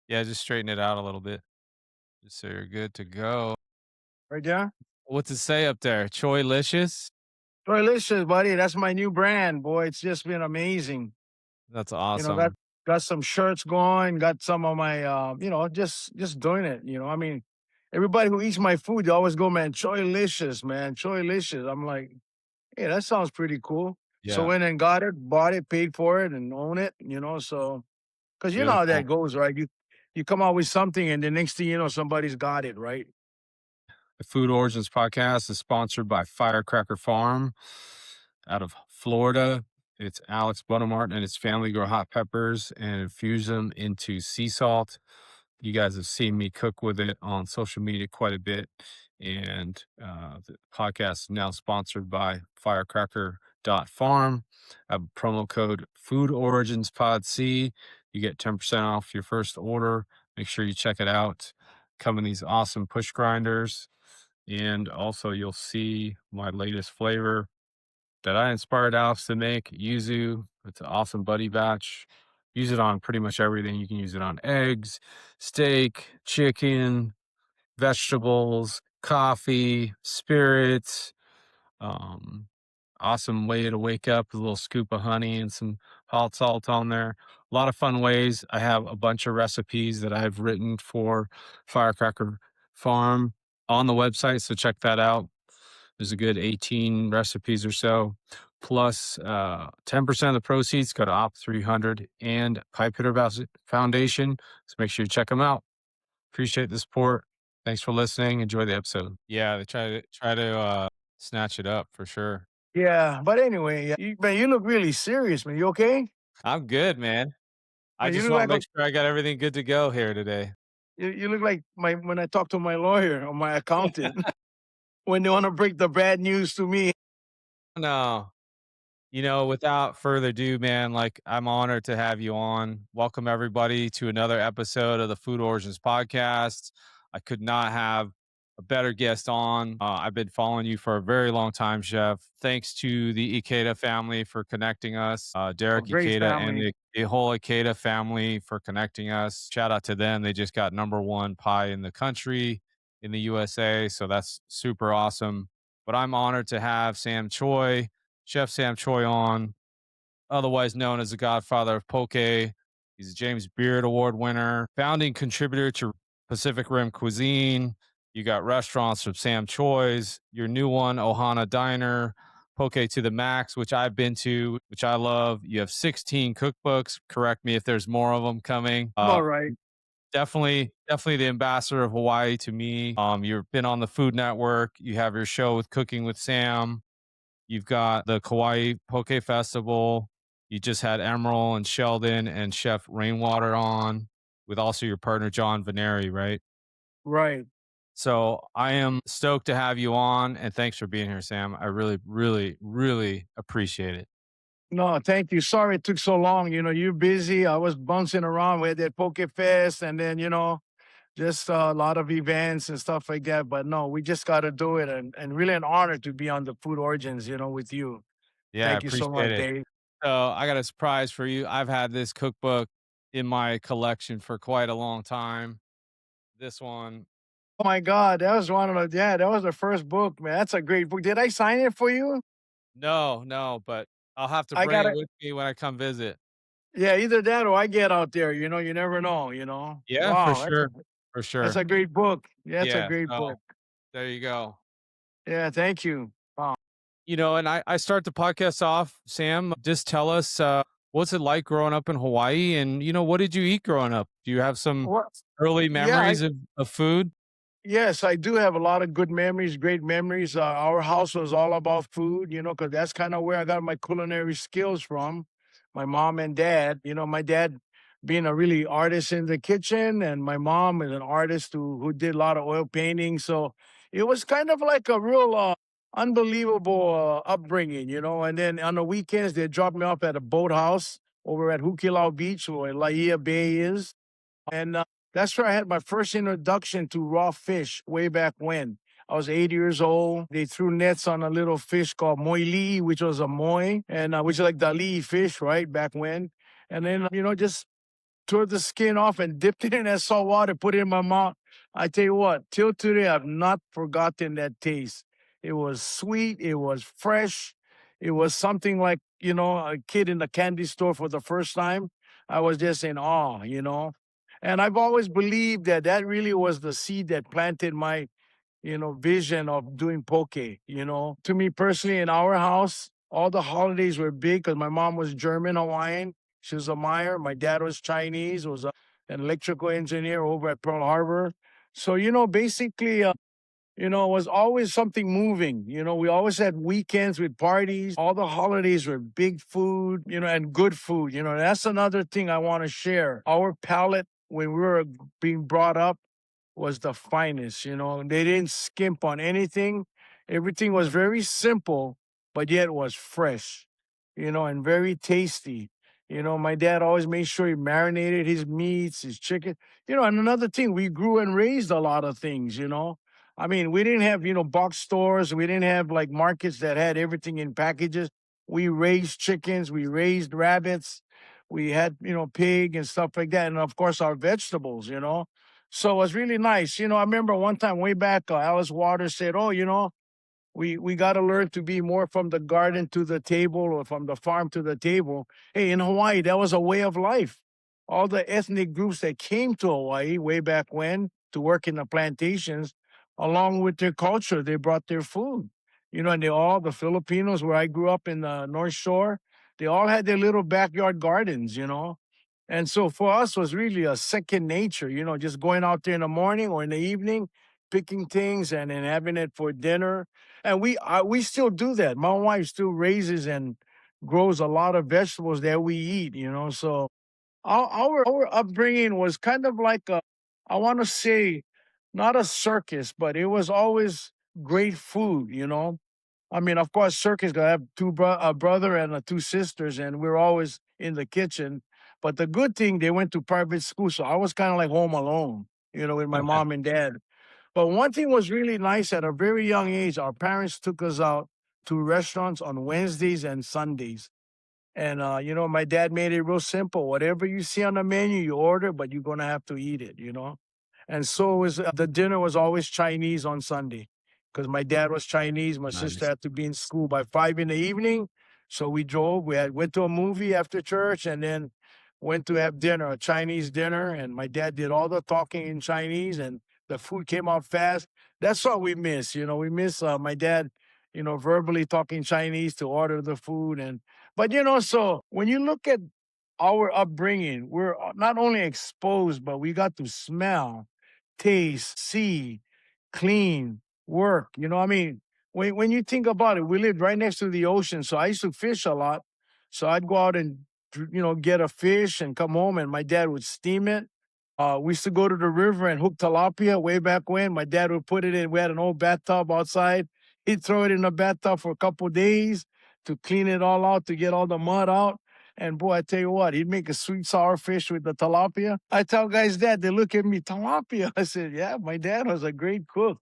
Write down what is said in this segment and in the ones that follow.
Yeah, just straighten it out a little bit, just so you're good to go. Right there. What's it say up there? Choylicious? Delicious, buddy. That's my new brand, boy. It's just been amazing. That's You know, got awesome. got some shirts going, got some of my just doing it. I mean, everybody who eats my food, they always go, man, Choylicious, man, Choylicious. I'm like, hey, that sounds pretty cool. So Yeah, went and got it, bought it, paid for it, and own it, so because you know how beautiful. that goes, right? You come out with something and the next thing you know, somebody's got it, right? The Food Origins podcast is sponsored by Firecracker Farm out of Florida. It's Alex Buttermart and his family grow hot peppers and infuse them into sea salt. You guys have seen me cook with it on social media quite a bit. And the podcast is now sponsored by firecracker.farm. I have a promo code Food Origins Pod C. You get 10% off your first order. Make sure you check it out. Come in these awesome push grinders. And also, you'll see my latest flavor that I inspired Alex to make, yuzu. It's an awesome buddy batch. Use it on pretty much everything. You can use it on eggs, steak, chicken, vegetables, coffee, spirits. Um, awesome way to wake up with a little scoop of honey and some hot salt on there. A lot of fun ways. I have a bunch of recipes that I've written for Firecracker Farm on the website, so check that out. There's a good 18 recipes or so. Plus, 10% of the proceeds go to Op 300 and Pipe Hitter Foundation. So make sure you check them out. Appreciate the support. Thanks for listening. Enjoy the episode. Yeah, they try to snatch it up for sure. Yeah, but anyway, yeah, man, you look really serious, man. You okay? I'm good, man. I Man, you just look want to like make sure I got everything good to go here today. you look like my when I talk to my lawyer or my accountant when they want to break the bad news to me. No, without further ado, man, like I'm honored to have you on. Welcome everybody to another episode of the Food Origins podcast. I could not have a better guest on. I've been following you for a very long time, Chef. Thanks to the Ikeda family for connecting us, A Derek great Ikeda and family. the whole Ikeda family for connecting us. Shout out to them. They just got number one pie in the country in the USA. So that's super awesome. But I'm honored to have Sam Choi, Chef Sam Choi on, otherwise known as the Godfather of Poke. He's a James Beard Award winner, founding contributor to Pacific Rim Cuisine. You got restaurants from Sam Choi's, your new one, Ohana Diner, Poke to the Max, which I've been to, which I love. You have 16 cookbooks. Correct me if there's more of them coming. I'm all right. Definitely the ambassador of Hawaii to me. You've been on the Food Network. You have your show with Cooking with Sam. You've got the Kauai Poke Festival. You just had Emerald and Sheldon and Chef Rainwater on with also your partner, John Veneri, right? Right. So I am stoked to have you on and thanks for being here, Sam. I really, really, really appreciate it. No, thank you. Sorry it took so long. You're busy. I was bouncing around with that Poke Fest and then, just a lot of events and stuff like that. But no, we just got to do it. And really an honor to be on the Food Origins, with you. Yeah, I Thank you so much, appreciate it. Dave. So I got a surprise for you. I've had this cookbook in my collection for quite a long time. This one. Oh my God, that was one of the yeah, that was the first book, man. That's a great book. Did I sign it for you? No, no, but I'll have to I bring it gotta with me when I come visit. yeah, either that or I get out there, you never know, Yeah, for Wow, that's a sure. For that's sure. a great book. Yeah, that's a Yeah, great so book. there you go. Yeah, thank you. Wow. And I start the podcast off, Sam, just tell us, what's it like growing up in Hawaii and, what did you eat growing up? Do you have some What early yeah, memories of food? yes, I do have a lot of good memories, great memories. Our house was all about food, because that's kind of where I got my culinary skills from. My mom and dad, my dad being a really artist in the kitchen, and my mom is an artist who did a lot of oil painting. So it was kind of like a real unbelievable upbringing, And then on the weekends, they dropped me off at a boathouse over at Hukilau Beach, where Laia Bay is. And that's where I had my first introduction to raw fish way back when. I was 8 years old. They threw nets on a little fish called moili, which was a moi, and which is like dali fish, right? Back when. And then, just tore the skin off and dipped it in that salt water, put it in my mouth. I tell you what, till today, I've not forgotten that taste. It was sweet, it was fresh, it was something like, a kid in the candy store for the first time. I was just in awe. And I've always believed that that really was the seed that planted my vision of doing poke. To me personally, in our house, all the holidays were big because my mom was German Hawaiian. She was a Meyer. My dad was Chinese, was an electrical engineer over at Pearl Harbor. So, basically, it was always something moving. We always had weekends with parties. All the holidays were big food, and good food. That's another thing I want to share. Our palate, when we were being brought up, was the finest. They didn't skimp on anything. Everything was very simple, but yet was fresh, and very tasty. My dad always made sure he marinated his meats, his chicken. And another thing, we grew and raised a lot of things. I mean, we didn't have, box stores. We didn't have like markets that had everything in packages. We raised chickens, we raised rabbits, we had, pig and stuff like that. And of course, our vegetables. So it was really nice. I remember one time way back, Alice Waters said, "Oh, we got to learn to be more from the garden to the table or from the farm to the table." Hey, in Hawaii, that was a way of life. All the ethnic groups that came to Hawaii way back when to work in the plantations, along with their culture, they brought their food. And the Filipinos where I grew up in the North Shore, they all had their little backyard gardens. And so for us was really a second nature, just going out there in the morning or in the evening, picking things and then having it for dinner. And we still do that. My wife still raises and grows a lot of vegetables that we eat. So our upbringing was kind of like I want to say, not a circus, but it was always great food. I mean, of course, circus gonna have a brother and two sisters, and we're always in the kitchen. But the good thing, they went to private school, so I was kind of like home alone, with my mom and dad. But one thing was really nice at a very young age. Our parents took us out to restaurants on Wednesdays and Sundays. And my dad made it real simple. Whatever you see on the menu, you order, but you're gonna have to eat it. And so was the dinner was always Chinese on Sunday because my dad was Chinese. My sister Nice. had to be in school by 5 in the evening. So we drove. Went to a movie after church and then went to have dinner, a Chinese dinner. And my dad did all the talking in Chinese, and the food came out fast. That's what we miss. We miss my dad, verbally talking Chinese to order the food. But so when you look at our upbringing, we're not only exposed, but we got to smell, taste, see, clean, work. I mean, when you think about it, we lived right next to the ocean. So I used to fish a lot. So I'd go out and, get a fish and come home, and my dad would steam it. We used to go to the river and hook tilapia way back when. My dad would put it in. We had an old bathtub outside. He'd throw it in the bathtub for a couple days to clean it all out, to get all the mud out. And boy, I tell you what, he'd make a sweet sour fish with the tilapia. I tell guys that, they look at me, tilapia. I said, yeah, my dad was a great cook,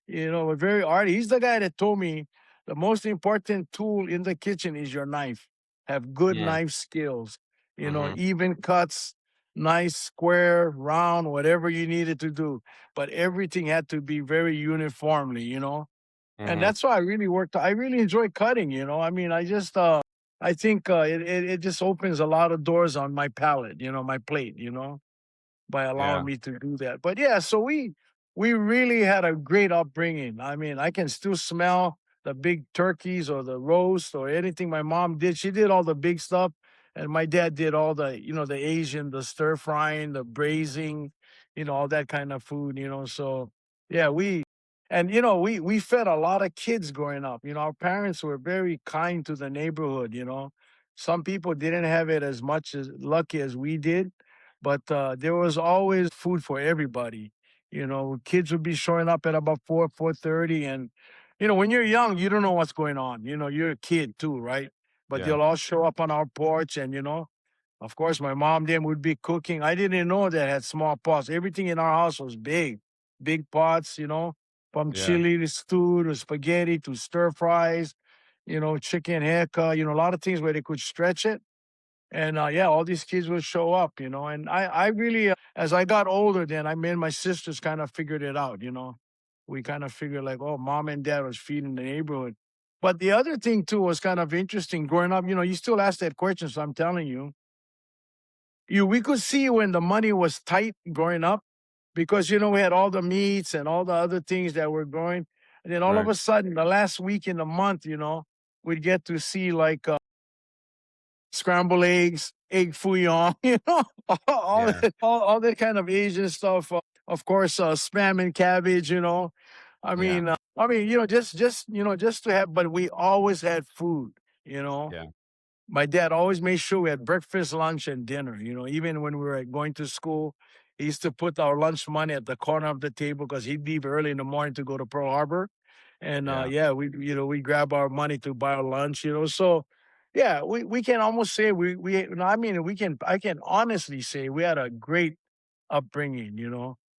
a very arty. He's the guy that told me the most important tool in the kitchen is your knife. Have good Mm, knife skills, mhm, even cuts, nice, square, round, whatever you needed to do. But everything had to be very uniformly. And mhm. that's why I really worked. I really enjoy cutting. I mean, I think it just opens a lot of doors on my palate, my plate, by allowing Yeah, me to do that. But yeah, so we really had a great upbringing. I mean, I can still smell the big turkeys or the roast or anything my mom did. She did all the big stuff, and my dad did all the Asian, the stir frying, the braising, all that kind of food. So yeah, we fed a lot of kids growing up. Our parents were very kind to the neighborhood. Some people didn't have it as much as lucky as we did, but there was always food for everybody. Kids would be showing up at about 4:30, and when you're young, you don't know what's going on. You're a kid too, right? But yeah, they'll all show up on our porch, and of course, my mom then would be cooking. I didn't know that had small pots. Everything in our house was big, big pots. From yeah, chili to stew to spaghetti to stir fries. Chicken heka. A lot of things where they could stretch it. And yeah, all these kids would show up, and I really, as I got older, then I me and my sisters kind of figured it out. We kind of figured like, oh, mom and dad was feeding the neighborhood. But the other thing too was kind of interesting growing up. You still ask that question, so I'm telling you, we could see when the money was tight growing up because we had all the meats and all the other things that were growing. And then all of Right. a sudden, the last week in the month, we'd get to see like scrambled eggs, egg fouillon, all Yeah. that, all that kind of Asian stuff. Of course, spam and cabbage. I Yeah. mean, just to have. But we always had food. You know, Yeah. my dad always made sure we had breakfast, lunch, and dinner. Even when we were going to school, he used to put our lunch money at the corner of the table because he'd leave early in the morning to go to Pearl Harbor. And Yeah. yeah, we grab our money to buy our lunch. So yeah, we can almost say we no, I mean I can honestly say we had a great upbringing.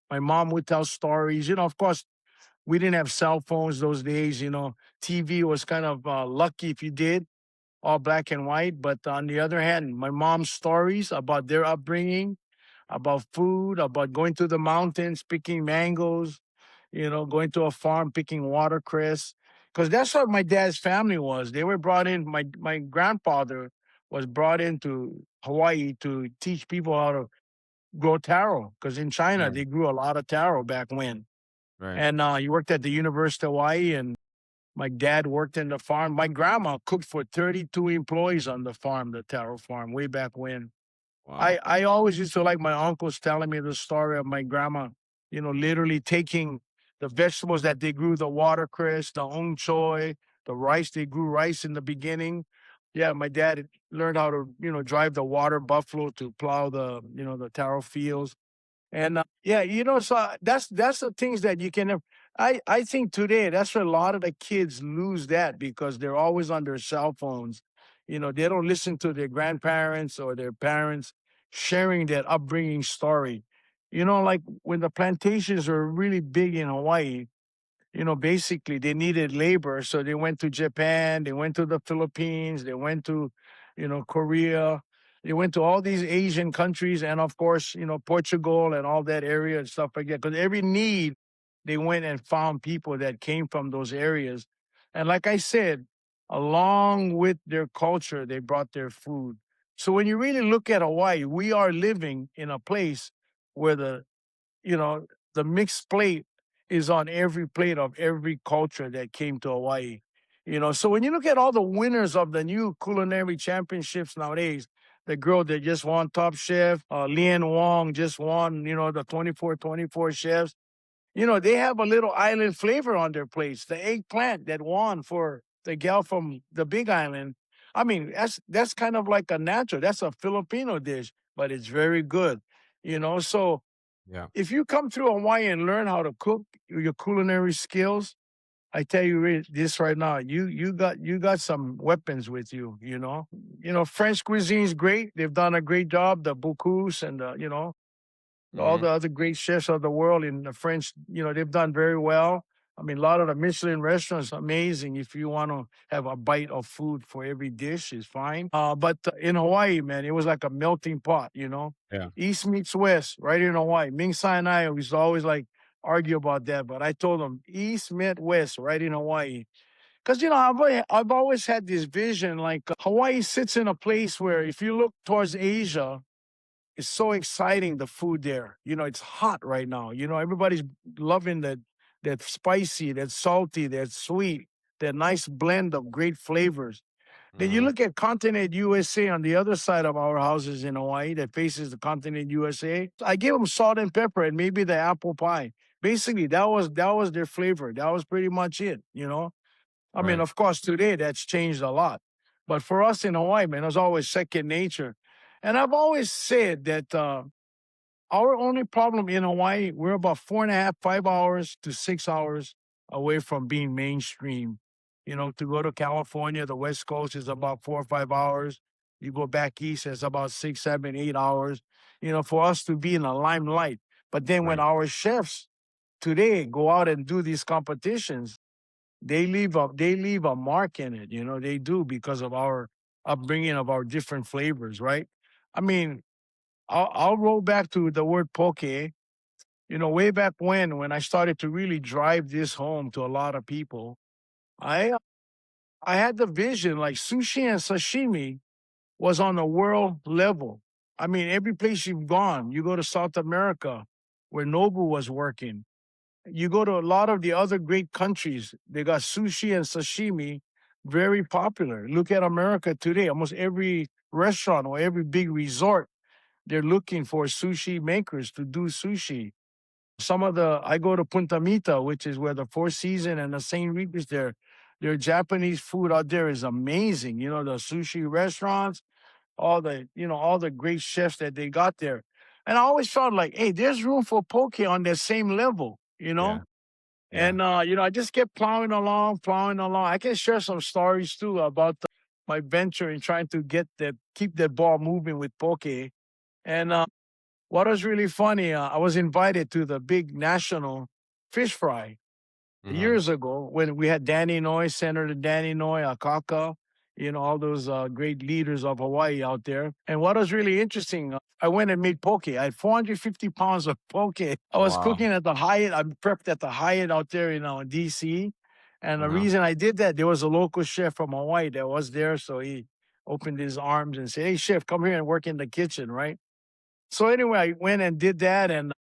My mom would tell stories. Of course, we didn't have cell phones those days. TV was kind of lucky if you did all black and white. But on the other hand, my mom's stories about their upbringing, about food, about going to the mountains, picking mangoes, going to a farm, picking watercress. Because that's what my dad's family was. They were brought in, my grandfather was brought into Hawaii to teach people how to grow taro. Because in China, Right. they grew a lot of taro back when. Right. And he worked at the University of Hawaii, and my dad worked in the farm. My grandma cooked for 32 employees on the farm, the taro farm, way back when. I Wow. I always used to like my uncles telling me the story of my grandma, literally taking the vegetables that they grew, the watercress, the choy, the rice. They grew rice in the beginning. Yeah, my dad learned how to, drive the water buffalo to plow the taro fields. And yeah, so that's the things that you can. I think today that's where a lot of the kids lose that because they're always on their cell phones. They don't listen to their grandparents or their parents sharing that upbringing story. Like when the plantations were really big in Hawaii, basically they needed labor. So they went to Japan, they went to the Philippines, they went to, Korea, they went to all these Asian countries, and of course, Portugal and all that area and stuff like that. Because every need, they went and found people that came from those areas. And like I said, along with their culture, they brought their food. So when you really look at Hawaii, we are living in a place where you know, the mixed plate is on every plate of every culture that came to Hawaii. So when you look at all the winners of the new culinary championships nowadays, the girl that just won Top Chef, Lian Wong just won, the 24/24 chefs. They have a little island flavor on their plates. The eggplant that won for the gal from the Big Island. I mean, that's kind of like a natural. That's a Filipino dish, but it's very good. So Yeah. if you come through Hawaii and learn how to cook your culinary skills, I tell you this right now, you got some weapons with you. French cuisine's great. They've done a great job. The Bocuse and all Hmm. the other great chefs of the world in the French, they've done very well. I mean, a lot of the Michelin restaurants, amazing. If you want to have a bite of food for every dish, is fine. But in Hawaii, man, it was like a melting pot. Yeah. East meets West, right in Hawaii. Ming Sai and I used to always like argue about that, but I told him East met West, right in Hawaii. Because I've always had this vision, like Hawaii sits in a place where if you look towards Asia, it's so exciting the food there. It's hot right now. Everybody's loving that spicy, that salty, that sweet, that nice blend of great flavors. Then you Hmm. look at continent USA on the other side of our houses in Hawaii that faces the continent USA. I give them salt and pepper and maybe the apple pie. Basically, that was their flavor. That was pretty much it. I mean, Right. of course, today that's changed a lot. But for us in Hawaii, man, it was always second nature. And I've always said that our only problem in Hawaii, we're about 4.5, 5 hours to 6 hours away from being mainstream. To go to California, the West Coast is about 4 or 5 hours. You go back east, it's about 6, 7, 8 hours. For us to be in the limelight. But then when Right. our chefs today go out and do these competitions, they leave a mark in it. They do because of our upbringing of our different flavors, right? I mean, I'll roll back to the word poke. Way back when I started to really drive this home to a lot of people, I I had the vision like sushi and sashimi was on a world level. I mean, every place you've gone, you go to South America where Nobu was working, you go to a lot of the other great countries, they got sushi and sashimi very popular. Look at America today, almost every restaurant or every big resort, they're looking for sushi makers to do sushi. I go to Punta Mita, which is where the Four Seasons and the St. Regis there. Their Japanese food out there is amazing. The sushi restaurants, all the great chefs that they got there. And I always felt like, hey, there's room for poke on that same level, you know? Yeah. Yeah. And I just kept plowing along, plowing along. I can share some stories too about my venture in trying to keep that ball moving with poke. And what was really funny, I was invited to the big national fish fry Mhm. years ago when we had Danny Noy, Senator Danny Noy, Akaka, all those great leaders of Hawaii out there. And what was really interesting, I went and made poke. I had 450 pounds of poke. I was Wow. cooking at the Hyatt. I prepped at the Hyatt out there in DC. And the Uh-huh. reason I did that, there was a local chef from Hawaii that was there. So he opened his arms and said, hey, chef, come here and work in the kitchen, right? So anyway, I went and did that. And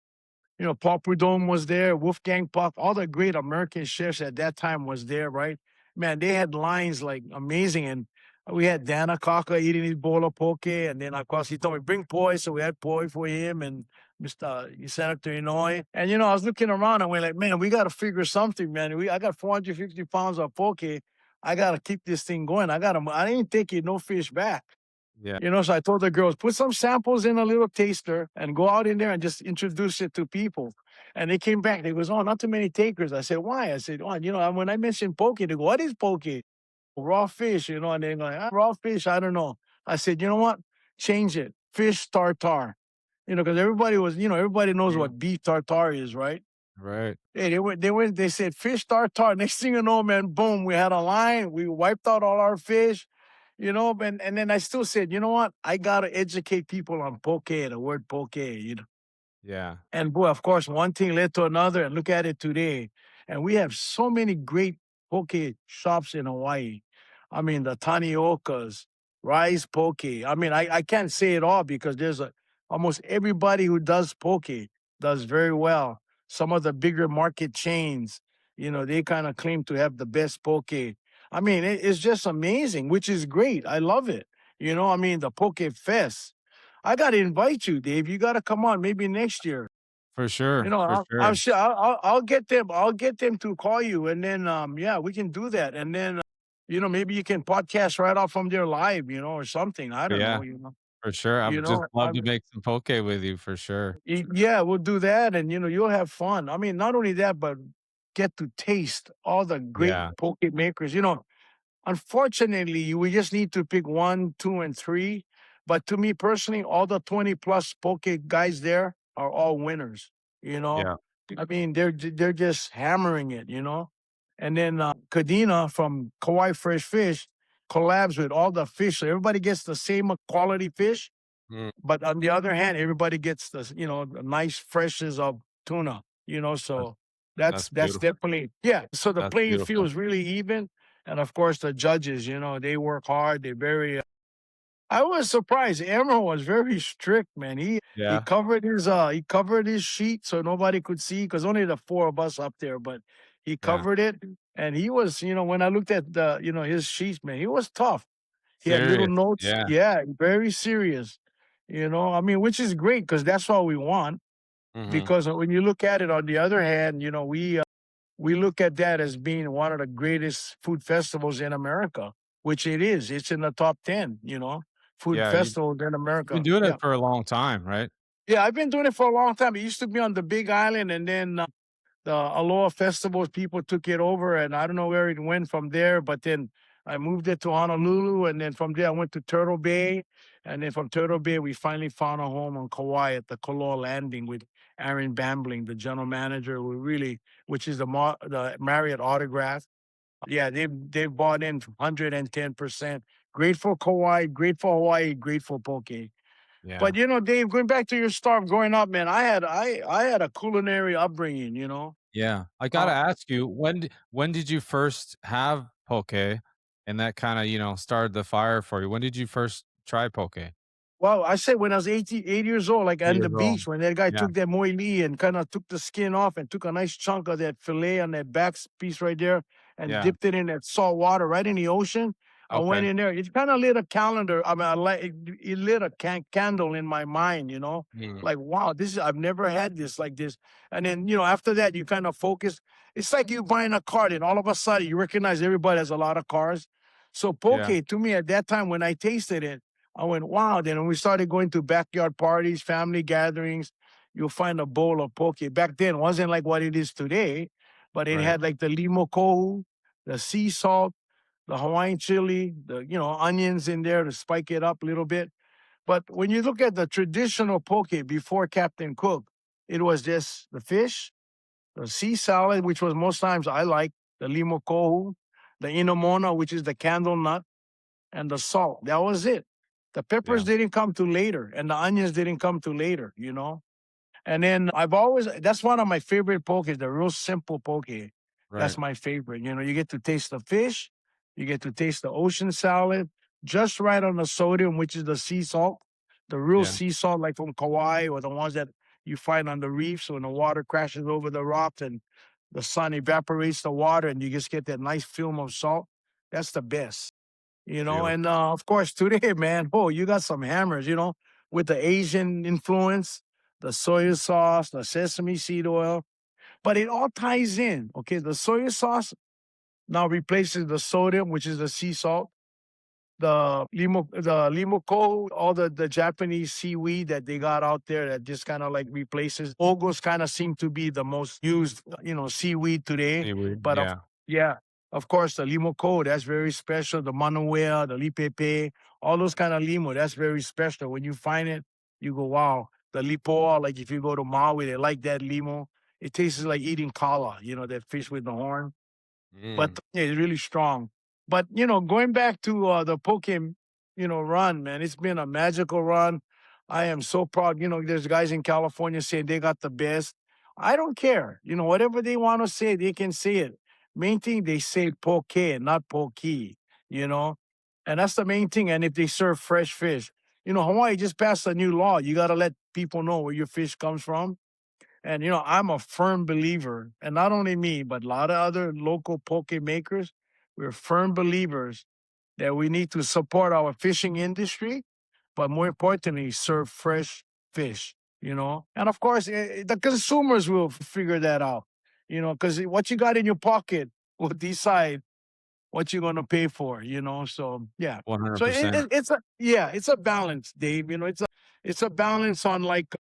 Paul Prudhomme was there, Wolfgang Puck, all the great American chefs at that time was there, right? Man, they had lines like amazing. And we had Dana Kaka eating his bowl of poke. And then, of course, he told me, bring poi. So we had poi for him and Mr. Senator Inouye. And, I was looking around and we're like, man, we got to figure something, man. I got 450 pounds of poke. I got to keep this thing going. I didn't take it, no fish back. Yeah. So I told the girls, put some samples in a little taster and go out in there and just introduce it to people. And they came back. They goes, oh, not too many takers. I said, why? I said, oh, when I mentioned poke, they go, what is poke? Raw fish, and they're like, raw fish, I don't know. I said, you know what? Change it. Fish tartar. Because everybody knows Mhm. what beef tartar is, right? Right. Hey, they said fish tartar. Next thing you know, man, boom, we had a line. We wiped out all our fish. And then I still said, you know what? I gotta educate people on poke, the word poke. Yeah. And boy, of course, one thing led to another, and look at it today. And we have so many great poke shops in Hawaii. I mean, the Taniokas, Rice Poke. I mean, I can't say it all because almost everybody who does poke does very well. Some of the bigger market chains, they kind of claim to have the best poke. I mean, it's just amazing, which is great. I love it. I mean, the Poke Fest. I got to invite you, Dave. You got to come on maybe next year. For sure. For I'm sure. sure I'll get them. I'll get them to call you, and then yeah, we can do that. And then maybe you can podcast right off from their live, or something. I don't Yeah. know. For sure. I You would just know. love to make some poke with you for sure. Yeah, we'll do that, and you'll have fun. I mean, not only that, but get to taste all the great Yeah. poke makers. Unfortunately, we just need to pick 1, 2, and 3. But to me personally, all the 20 plus poke guys there are all winners. You know, Yeah. I mean, they're just hammering it. And then Kadena from Kauai Fresh Fish collabs with all the fish, so everybody gets the same quality fish. Mm, But on the other hand, everybody gets the nice freshes of tuna. that's So that's beautiful. definitely, yeah. So the That's playing field beautiful. is really even, and of course the judges, they work hard. They're very. I was surprised. Emerald was very strict, man. He Yeah. covered his sheet so nobody could see because only the four of us up there, but he Yeah. covered it, and he was, when I looked at his sheets, man, he was tough. He had little Serious. notes. Yeah. Yeah, very serious. I mean, which is great because that's what we want. Mhm. Because when you look at it on the other hand, we look at that as being one of the greatest food festivals in America, which it is. It's in the top 10, food Yeah. festivals in You've been America. doing it Yeah. for a long time, right? Yeah, I've been doing it for a long time. It used to be on the Big Island, and then the Aloha festivals, people took it over, and I don't know where it went from there, but then I moved it to Honolulu, and then from there I went to Turtle Bay, and then from Turtle Bay we finally found a home on Kauai at the Koloa Landing with Aaron Bambling, the general manager, which is the Marriott Autograph. Yeah, they've bought in 110%. Grateful Kauai, grateful Hawaii, grateful poke. Yeah. But Dave, going back to your stuff growing up, man, I had a culinary upbringing. Yeah. I gotta Uh, ask you, when did you first have poke? And that kinda, started the fire for you. When did you first try poke? Well, I said when I was 8 years old, like 8 on the years old. beach, when that guy Yeah. took that moi lee and kind of took the skin off and took a nice chunk of that fillet on that back piece right there and Yeah. dipped it in that salt water right in the ocean. I went Okay. in there. It kind of lit a calendar. I mean, it lit a candle in my mind. Mm. Like wow, I've never had this like this. And then after that, you kind of focus. It's like you buying a car, and all of a sudden you recognize everybody has a lot of cars. So poke Yeah. to me at that time when I tasted it. I went, wow. Then when we started going to backyard parties, family gatherings, you'll find a bowl of poke. Back then, it wasn't like what it is today, but it Right. had like the limo kohu, the sea salt, the Hawaiian chili, the onions in there to spike it up a little bit. But when you look at the traditional poke before Captain Cook, it was just the fish, the sea salad, which was most times I like, the limo kohu, the inamona, which is the candle nut, and the salt. That was it. The peppers Yeah. didn't come to later, and the onions didn't come to later. And then I've always that's one of my favorite poke, the real simple poke. That's Right. my favorite. You get to taste the fish, you get to taste the ocean salad, just right on the sodium, which is the sea salt, the real Yeah. sea salt, like from Kauai or the ones that you find on the reefs when the water crashes over the rocks and the sun evaporates the water, and you just get that nice film of salt. That's the best. And Beautiful. of course today, man, oh, you got some hammers, with the Asian influence, the soy sauce, the sesame seed oil, but it all ties in. Okay, the soy sauce now replaces the sodium, which is the sea salt, the limoko, all the Japanese seaweed that they got out there that just kind of like replaces. Ogos kind of seem to be the most used, seaweed today. Seaweed. But Yeah. yeah, of course, the limoko, that's very special. The manuea, the lipepe, all those kind of limo, that's very special. When you find it, you go, wow. The lipoa, like if you go to Maui, they like that limo. It tastes like eating kala, that fish with the horn. But Mm. yeah, it's really strong. But going back to the poke, run, man, it's been a magical run. I am so proud. There's guys in California saying they got the best. I don't care. Whatever they want to say, they can say it. Main thing they say poke, not pokey. You know, and that's the main thing. And if they serve fresh fish, Hawaii just passed a new law. You got to let people know where your fish comes from. And I'm a firm believer, and not only me, but a lot of other local poke makers. We're firm believers that we need to support our fishing industry, but more importantly, serve fresh fish. And of course, the consumers will figure that out. Because what you got in your pocket will decide what you're gonna pay for. So yeah. So 100%. it's a balance, Dave. It's a balance on like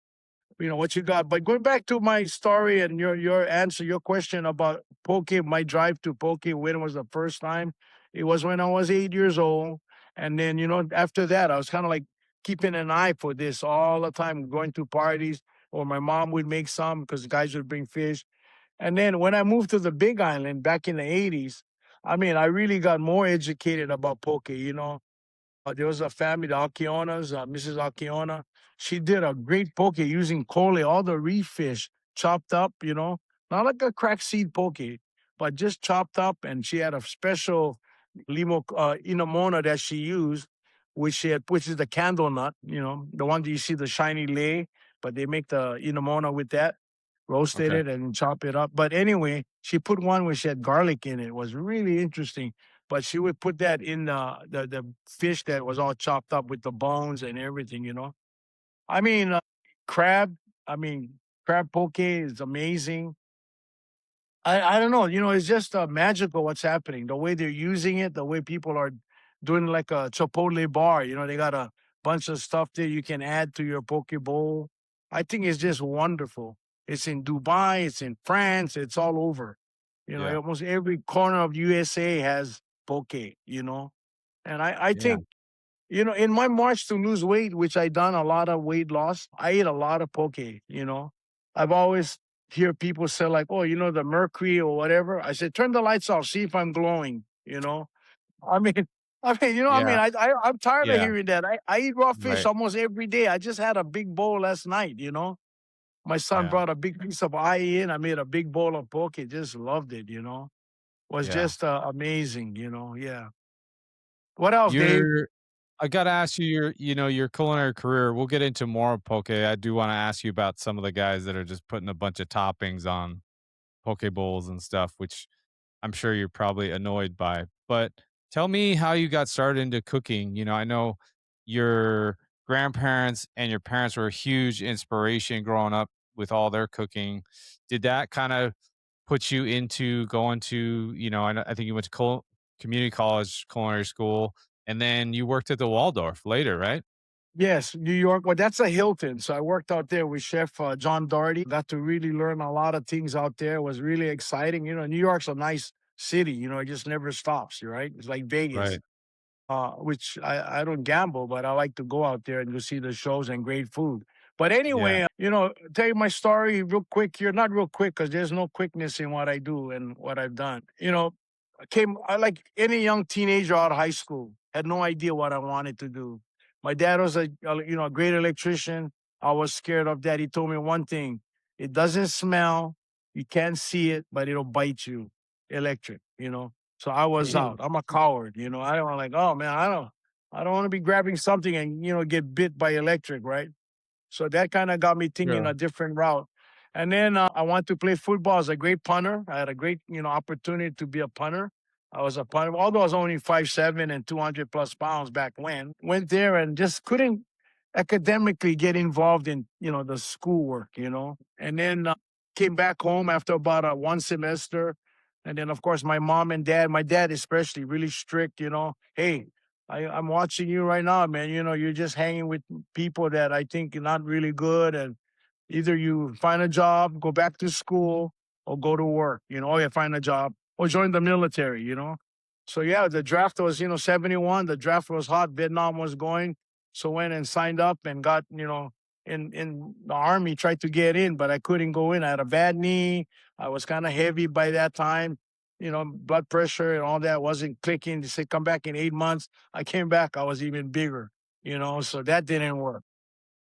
what you got. But going back to my story and your answer, your question about poke, my drive to poke, when was the first time? It was when I was 8 years old. And then, after that, I was kind of like keeping an eye for this all the time, going to parties, or my mom would make some because guys would bring fish. And then when I moved to the Big Island back in the 80s, I mean, I really got more educated about poke. There was a family, the Alquionas, Mrs. Alquiona. She did a great poke using kole, all the reef fish chopped up, not like a crack seed poke, but just chopped up. And she had a special inamona that she used, which is the candle nut, the one that you see the shiny lay, but they make the inamona with that, roasted Okay. it and chop it up. But anyway, she put one which had garlic in it. It was really interesting, but she would put that in the fish that was all chopped up with the bones and everything. I mean, crab. I mean, crab poke is amazing. I don't know. It's just magical what's happening. The way they're using it, the way people are doing like a Chipotle bar. They got a bunch of stuff there you can add to your poke bowl. I think it's just wonderful. It's in Dubai. It's in France. It's all over. Yeah. Almost every corner of USA has poke. And I Yeah. think in my march to lose weight, which I done a lot of weight loss, I ate a lot of poke. I've always hear people say like, "Oh, the mercury or whatever." I said, "Turn the lights off, see if I'm glowing." I mean, I mean, I mean, Yeah, I'm tired of yeah, hearing that. I eat raw fish right, almost every day. I just had a big bowl last night. My son yeah, brought a big piece of eye in. I made a big bowl of poke. Just loved it. Was yeah. just amazing. Yeah. What else, Dave? Your I gotta ask you your culinary career. We'll get into more of poke. I do wanna ask you about some of the guys that are just putting a bunch of toppings on poke bowls and stuff, which I'm sure you're probably annoyed by. But tell me how you got started into cooking. I know your grandparents and your parents were a huge inspiration growing up with all their cooking. Did that kind of put you into going to, I think you went to community college, culinary school, and then you worked at the Waldorf later, right? Yes, New York. Well, that's a Hilton. So I worked out there with Chef John Doherty. Got to really learn a lot of things out there. It was really exciting. New York's a nice city. It just never stops. Right? It's like Vegas. Right. Which I don't gamble, but I like to go out there and go see the shows and great food. But Yeah. anyway, tell you my story real quick here. Not real quick because there's no quickness in what I do and what I've done. I like any young teenager out of high school, had no idea what I wanted to do. My dad was a great electrician. I was scared of that. He told me one thing: it doesn't smell, you can't see it, but it'll bite you. Electric. So I was out. I'm a coward. I don't like, oh man, I don't want to be grabbing something and get bit by electric, right? So that kind of got me thinking Sure. a different route. And then I want to play football as a great punter. I had a great opportunity to be a punter. I was a punter, although I was only 5'7" and 200 plus pounds back when. Went there and just couldn't academically get involved in the schoolwork. And then came back home after about one semester. And then, of course, my mom and dad, my dad especially, really strict. Hey, I'm watching you right now, man. You're just hanging with people that I think are not really good. And either you find a job, go back to school, or go to work, or you find a job or join the military. So yeah, the draft was 71. The draft was hot. Vietnam was going. So went and signed up and got in the army, tried to get in, but I couldn't go in. I had a bad knee. I was kind of heavy by that time. Blood pressure and all that wasn't clicking. They said, come back in 8 months. I came back. I was even bigger. So that didn't work.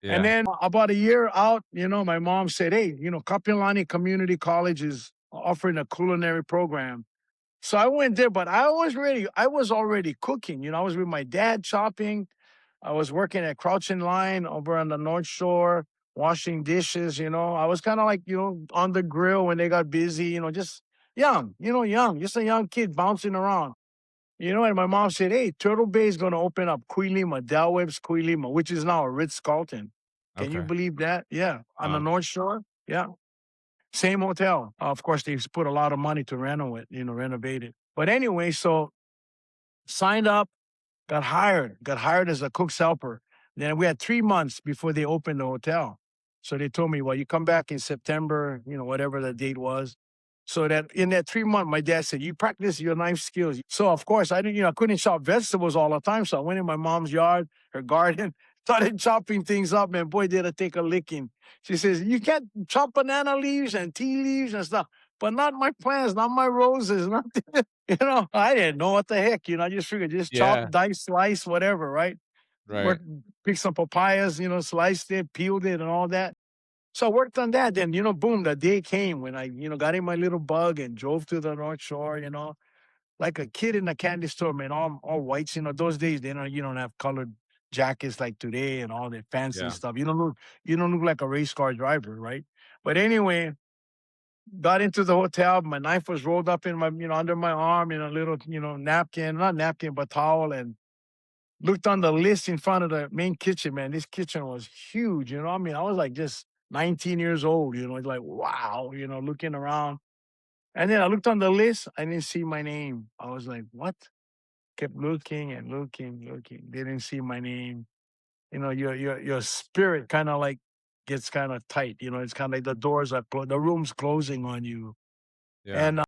And Yeah. then about a year out, my mom said, hey, Kapilani Community College is offering a culinary program. So I went there, but I was already cooking. I was with my dad chopping. I was working at Crouch in Line over on the North Shore, washing dishes. I was kind of like, on the grill when they got busy, just young, just a young kid bouncing around. And my mom said, hey, Turtle Bay is going to open up Quilima, Del Web's Quilima, which is now a Ritz-Carlton. Can you Okay. believe that? Yeah. On the Wow. North Shore. Yeah. Same hotel. Of course, they've put a lot of money to renovate it. But anyway, so signed up, got hired as a cook's helper. Then we had 3 months before they opened the hotel. So they told me, well, you come back in September, whatever the date was. So that in that 3 month, my dad said, you practice your knife skills. So of course I didn't, I couldn't chop vegetables all the time. So I went in my mom's yard, her garden, started chopping things up, and boy, did I take a licking. She says, you can't chop banana leaves and tea leaves and stuff, but not my plants, not my roses, nothing. I didn't know what the heck. I just figured just chop, Yeah. dice, slice, whatever, right? Right. Work, pick some papayas, sliced it, peeled it, and all that. So I worked on that. Then, boom, the day came when I got in my little bug and drove to the North Shore, like a kid in a candy store, man, all whites. Those days they don't you don't have colored jackets like today and all that fancy Yeah. stuff. You don't look like a race car driver, right? But anyway, got into the hotel. My knife was rolled up in my under my arm in a little napkin, not napkin, but towel, and looked on the list in front of the main kitchen, man. This kitchen was huge. I mean, I was like just 19 years old, like, wow, looking around. And then I looked on the list. I didn't see my name. I was like, what? Kept looking and looking, looking. Didn't see my name. Your spirit kind of like gets kind of tight. It's kind of like the doors the room's closing on you. Yeah. And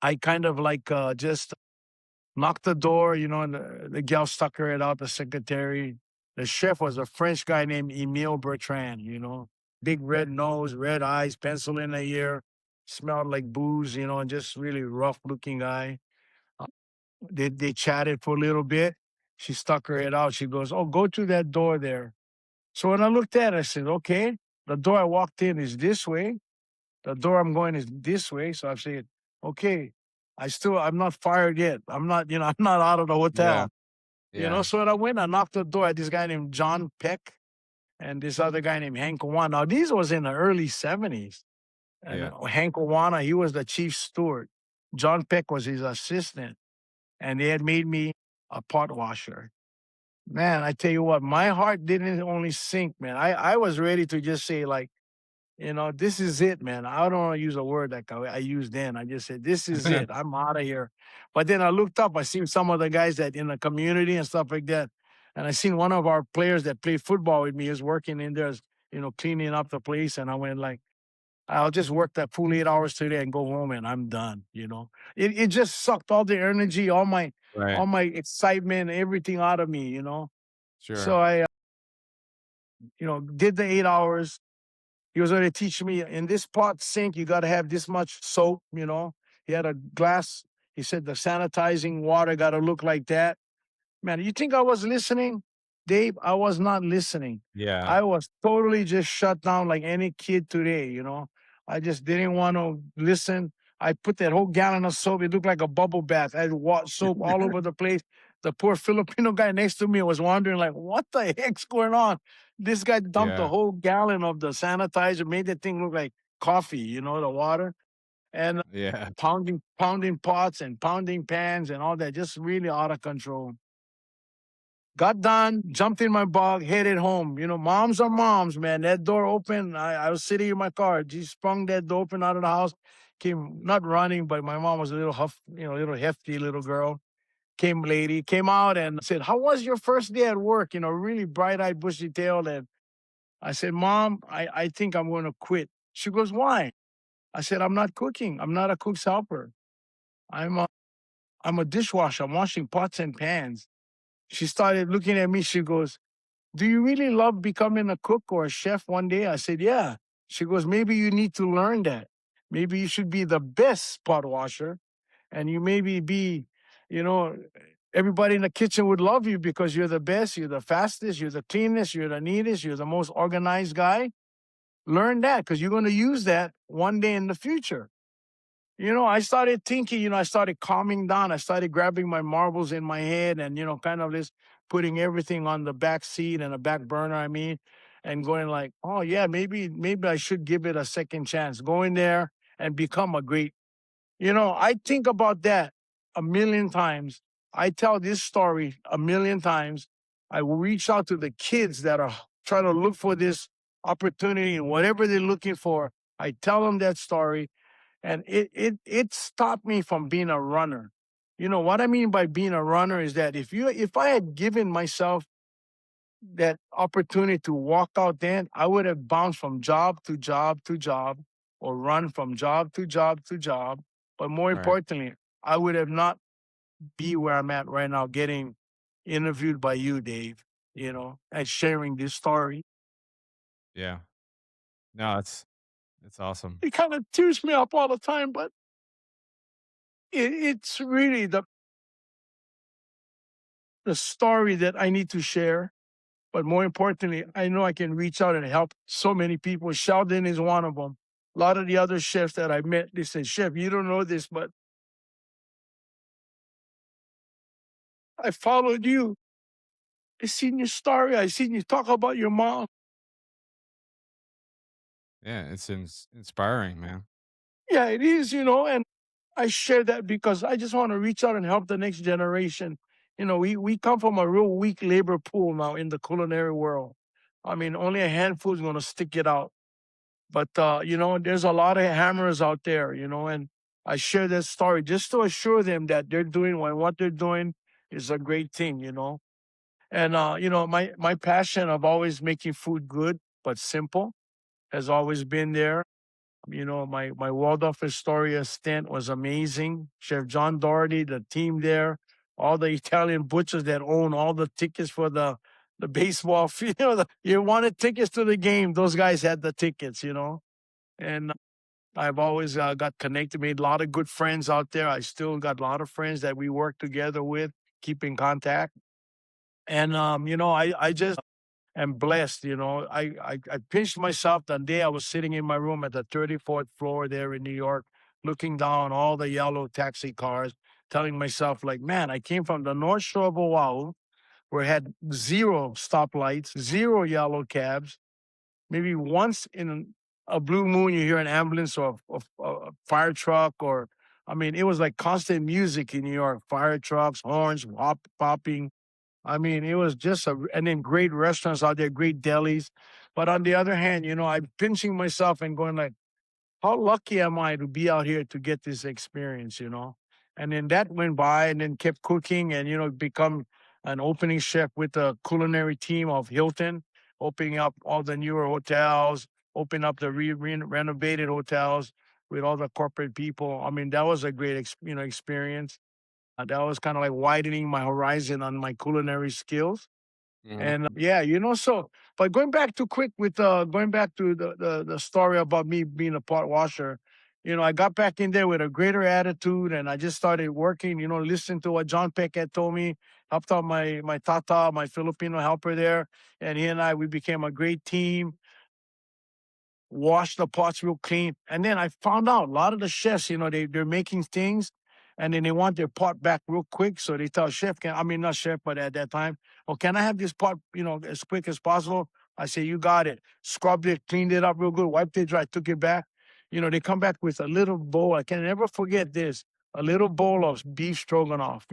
I kind of like just knocked the door, and the gal stuck her head out, the secretary. The chef was a French guy named Emile Bertrand. Big red nose, red eyes, pencil in the ear, smelled like booze, and just really rough looking guy. They chatted for a little bit. She stuck her head out. She goes, "Oh, go to that door there." So when I looked at it, I said, "Okay, the door I walked in is this way. The door I'm going is this way." So I said, "Okay, I'm not fired yet. I'm not, I'm not out of the Yeah. hotel." Yeah. So when I went, I knocked the door at this guy named John Peck and this other guy named Hank Wan. Now, these was in the early 70s. And Yeah. Hank Wana, he was the chief steward. John Peck was his assistant. And they had made me a pot washer. Man, I tell you what, my heart didn't only sink, man. I was ready to just say, like, this is it, man. I don't want to use a word like I used then. I just said, this is it. I'm out of here. But then I looked up, I seen some of the guys that in the community and stuff like that. And I seen one of our players that played football with me is working in there, cleaning up the place. And I went like, I'll just work that full 8 hours today and go home and I'm done. It just sucked all the energy, Right. all my excitement, everything out of me. So Sure. I, did the 8 hours. He was going to teach me in this pot sink, you got to have this much soap. He had a glass. He said the sanitizing water got to look like that. Man, you think I was listening? Dave, I was not listening. Yeah. I was totally just shut down like any kid today. I just didn't want to listen. I put that whole gallon of soap. It looked like a bubble bath. I had soap all over the place. The poor Filipino guy next to me was wondering, like, what the heck's going on? This guy dumped a Yeah. whole gallon of the sanitizer, made that thing look like coffee, the water. And Yeah. pounding pots and pounding pans and all that, just really out of control. Got done, jumped in my bug, headed home. Moms are moms, man. That door opened. I was sitting in my car. She sprung that door open out of the house. Came not running, but my mom was a little little hefty little girl. Came out and said, "How was your first day at work?" Really bright eyed, bushy tailed. And I said, "Mom, I think I'm going to quit." She goes, "Why?" I said, "I'm not cooking. I'm not a cook's helper. I'm a I'm a dishwasher. I'm washing pots and pans." She started looking at me. She goes, "Do you really love becoming a cook or a chef one day?" I said, "Yeah." She goes, "Maybe you need to learn that. Maybe you should be the best pot washer and you maybe be, you know, everybody in the kitchen would love you because you're the best, you're the fastest, you're the cleanest, you're the neatest, you're the most organized guy. Learn that because you're going to use that one day in the future." I started thinking, I started calming down. I started grabbing my marbles in my head and, kind of just putting everything on the back seat and a back burner, and going like, oh yeah, maybe I should give it a second chance. Go in there and become a great, I think about that a million times. I tell this story a million times. I will reach out to the kids that are trying to look for this opportunity and whatever they're looking for. I tell them that story and it stopped me from being a runner. What I mean by being a runner is that if I had given myself that opportunity to walk out then, I would have bounced from job to job to job or run from job to job to job. But more Right. importantly, I would have not be where I'm at right now, getting interviewed by you, Dave, and sharing this story. Yeah. No, it's awesome. It kind of tears me up all the time, but it's really the story that I need to share. But more importantly, I know I can reach out and help so many people. Sheldon is one of them. A lot of the other chefs that I met, they said, "Chef, you don't know this, but I followed you. I seen your story. I seen you talk about your mom." Yeah, it's inspiring, man. Yeah, it is, and I share that because I just want to reach out and help the next generation. We come from a real weak labor pool now in the culinary world. I mean, only a handful is going to stick it out. But there's a lot of hammers out there, and I share that story just to assure them that they're doing what they're doing is a great thing. And my passion of always making food good but simple has always been there. My Waldorf Astoria stint was amazing. Chef John Doherty, the team there, all the Italian butchers that own all the tickets for the baseball field. You wanted tickets to the game, those guys had the tickets. And I've always got connected, made a lot of good friends out there. I still got a lot of friends that we work together with, keep in contact. And I just am blessed. I pinched myself the day I was sitting in my room at the 34th floor there in New York, looking down all the yellow taxi cars, telling myself, like, man, I came from the North Shore of Oahu, where it had zero stoplights, zero yellow cabs. Maybe once in a blue moon, you hear an ambulance or a fire truck, or I mean, it was like constant music in New York, fire trucks, horns, popping. I mean, it was just and then great restaurants out there, great delis. But on the other hand, I'm pinching myself and going like, how lucky am I to be out here to get this experience? And then that went by and then kept cooking and, become an opening chef with the culinary team of Hilton, opening up all the newer hotels, open up the renovated hotels with all the corporate people. I mean, that was a great, experience. That was kind of like widening my horizon on my culinary skills. Mhm. And yeah, but going back to quick with going back to the story about me being a pot washer, I got back in there with a greater attitude and I just started working, listening to what John Peck had told me, helped out my tata, my Filipino helper there, and he and we became a great team, wash the pots real clean. And then I found out a lot of the chefs, they're making things and then they want their pot back real quick. So they tell chef, I mean, not chef, but at that time, oh, can I have this pot, as quick as possible? I say, you got it. Scrubbed it, cleaned it up real good, wiped it dry, took it back. They come back with a little bowl. I can never forget this, a little bowl of beef stroganoff,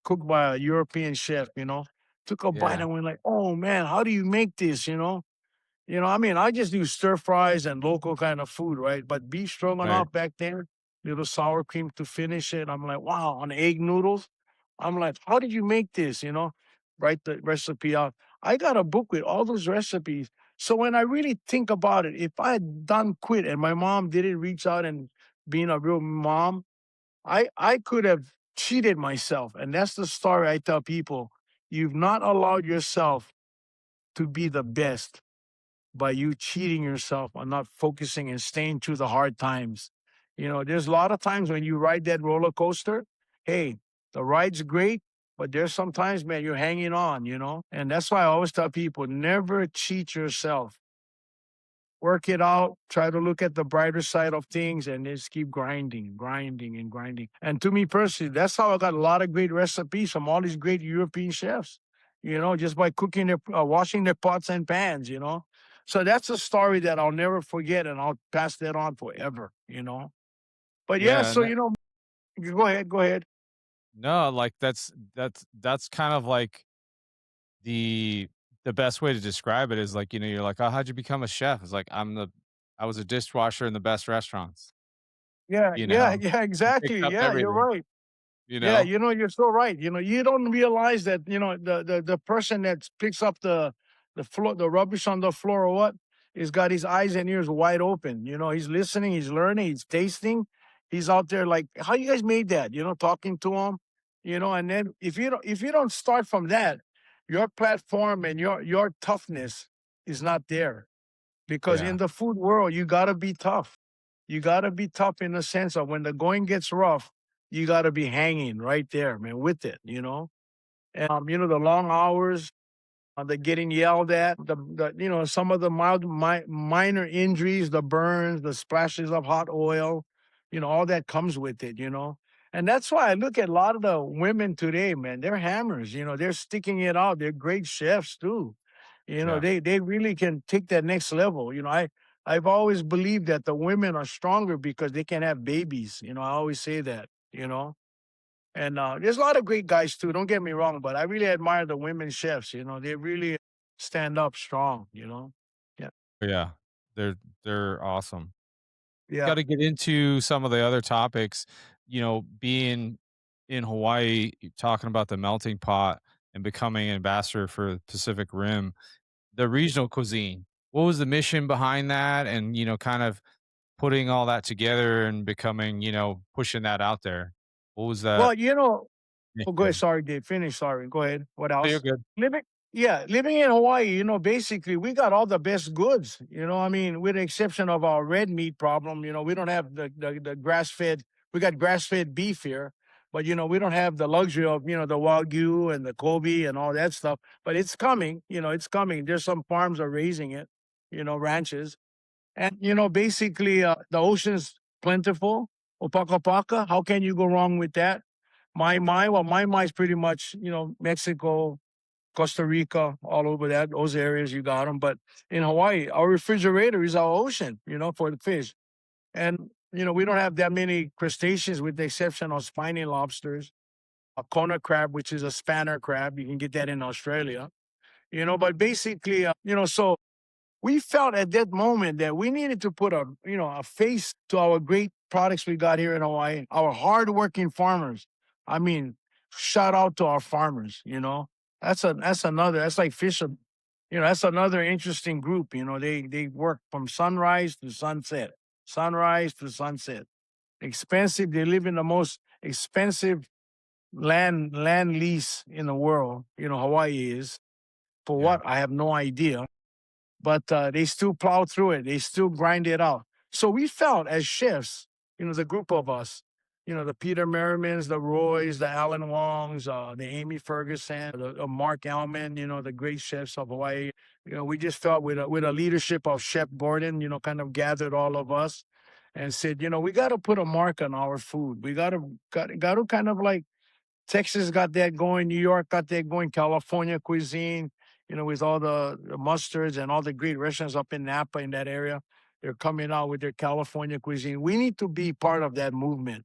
cooked by a European chef. Took a bite Yeah, and went like, oh man, how do you make this, I mean, I just do stir fries and local kind of food, right? But beef right. stroganoff back there, little sour cream to finish it. I'm like, wow, on egg noodles. I'm like, how did you make this? Write the recipe out. I got a book with all those recipes. So when I really think about it, if I had done quit and my mom didn't reach out and being a real mom, I could have cheated myself. And that's the story I tell people. You've not allowed yourself to be the best by you cheating yourself on not focusing and staying through the hard times. There's a lot of times when you ride that roller coaster, hey, the ride's great, but there's sometimes, man, you're hanging on. And that's why I always tell people never cheat yourself. Work it out, try to look at the brighter side of things, and just keep grinding, grinding, and grinding. And to me personally, that's how I got a lot of great recipes from all these great European chefs, just by cooking washing their pots and pans. So that's a story that I'll never forget, and I'll pass that on forever. But yeah, Yeah, so, and that go ahead. no, like, that's kind of like the the best way to describe it is like, you're like, "Oh, how'd you become a chef?" It's like, I was a dishwasher in the best restaurants," Yeah, you yeah, know? yeah, I picked exactly. up Yeah, you're everything, right. you Yeah, know? you're so right. You don't realize that, the person that picks up the rubbish on the floor or what, is got his eyes and ears wide open. He's listening, he's learning, he's tasting. He's out there like, how you guys made that? Talking to him, and then if you don't start from that, your platform and your toughness is not there. Because in Yeah, the food world, you gotta be tough. You gotta be tough in the sense of when the going gets rough, you gotta be hanging right there, man, with it. And the long hours, the getting yelled at, some of the minor injuries, the burns, the splashes of hot oil, all that comes with it. And that's why I look at a lot of the women today, man, they're hammers, they're sticking it out. They're great chefs too. yeah. They really can take that next level. I've always believed that the women are stronger because they can have babies. I always say that. And there's a lot of great guys too. Don't get me wrong, but I really admire the women chefs. They really stand up strong. Yeah, Yeah. They're they're awesome. yeah. Gotta get into some of the other topics, being in Hawaii, talking about the melting pot and becoming ambassador for Pacific Rim, the regional cuisine. What was the mission behind that? And, kind of putting all that together and becoming, pushing that out there. What was that Well, oh, go ahead. mission? Sorry, Dave. Finish. Sorry. Go ahead. What Oh, you're else? good. Living. Yeah, living in Hawaii, basically we got all the best goods. I mean, with the exception of our red meat problem, we don't have the grass fed. We got grass fed beef here, but we don't have the luxury of the wagyu and the Kobe and all that stuff. But it's coming. It's coming. There's some farms are raising it. Ranches, and basically the ocean's plentiful. Opakapaka, how can you go wrong with that? My is pretty much Mexico, Costa Rica, all over those areas you got them. But in Hawaii, our refrigerator is our ocean, for the fish. And, we don't have that many crustaceans with the exception of spiny lobsters, a kona crab, which is a spanner crab. You can get that in Australia, but basically, so we felt at that moment that we needed to put a face to our great products we got here in Hawaii, our hardworking farmers. I mean, shout out to our farmers. That's like fish. That's another interesting group. They work from sunrise to sunset, sunrise to sunset. Expensive. They live in the most expensive land lease in the world. Hawaii is for Yeah. what I have no idea, but they still plow through it. They still grind it out. So we felt as chefs, the group of us, the Peter Merrimans, the Roys, the Alan Wongs, the Amy Ferguson, the Mark Alman, the great chefs of Hawaii. We just felt with a leadership of Chef Gordon, kind of gathered all of us and said, we got to put a mark on our food. We got to kind of like Texas got that going. New York got that going. California cuisine, with all the mustards and all the great restaurants up in Napa in that area. They're coming out with their California cuisine. We need to be part of that movement.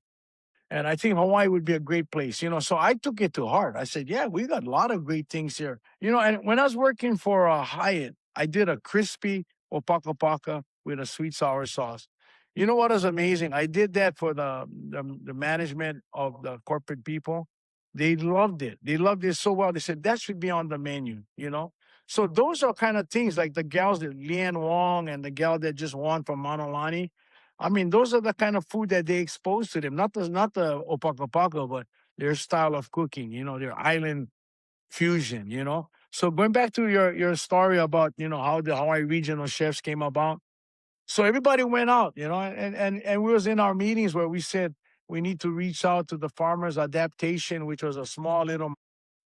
And I think Hawaii would be a great place. So I took it to heart. I said, yeah, we got a lot of great things here. And when I was working for Hyatt, I did a crispy opakapaka with a sweet sour sauce. You know what is amazing? I did that for the management of the corporate people. They loved it. They loved it so well. They said that should be on the menu. So those are kind of things like the gals that Lian Wong and the gal that just won from Manolani. I mean, those are the kind of food that they expose to them. Not the opakapaka, but their style of cooking. Their island fusion. So going back to your story about how the Hawaii regional chefs came about. So everybody went out, and we was in our meetings where we said we need to reach out to the farmers adaptation, which was a small little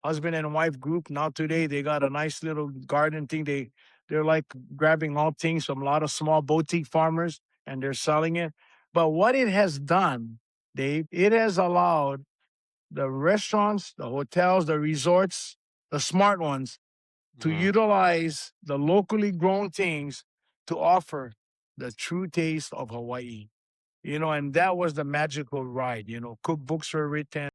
husband and wife group. Now today they got a nice little garden thing. They're like grabbing all things from a lot of small boutique farmers and they're selling it. But what it has done, Dave, it has allowed the restaurants, the hotels, the resorts, the smart ones to Mhm. utilize the locally grown things to offer the true taste of Hawaii. And that was the magical ride. Cookbooks were written,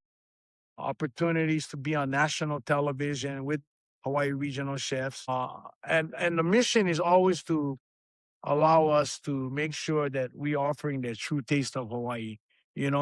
opportunities to be on national television with Hawaii regional chefs. And the mission is always to allow us to make sure that we offering the true taste of Hawaii.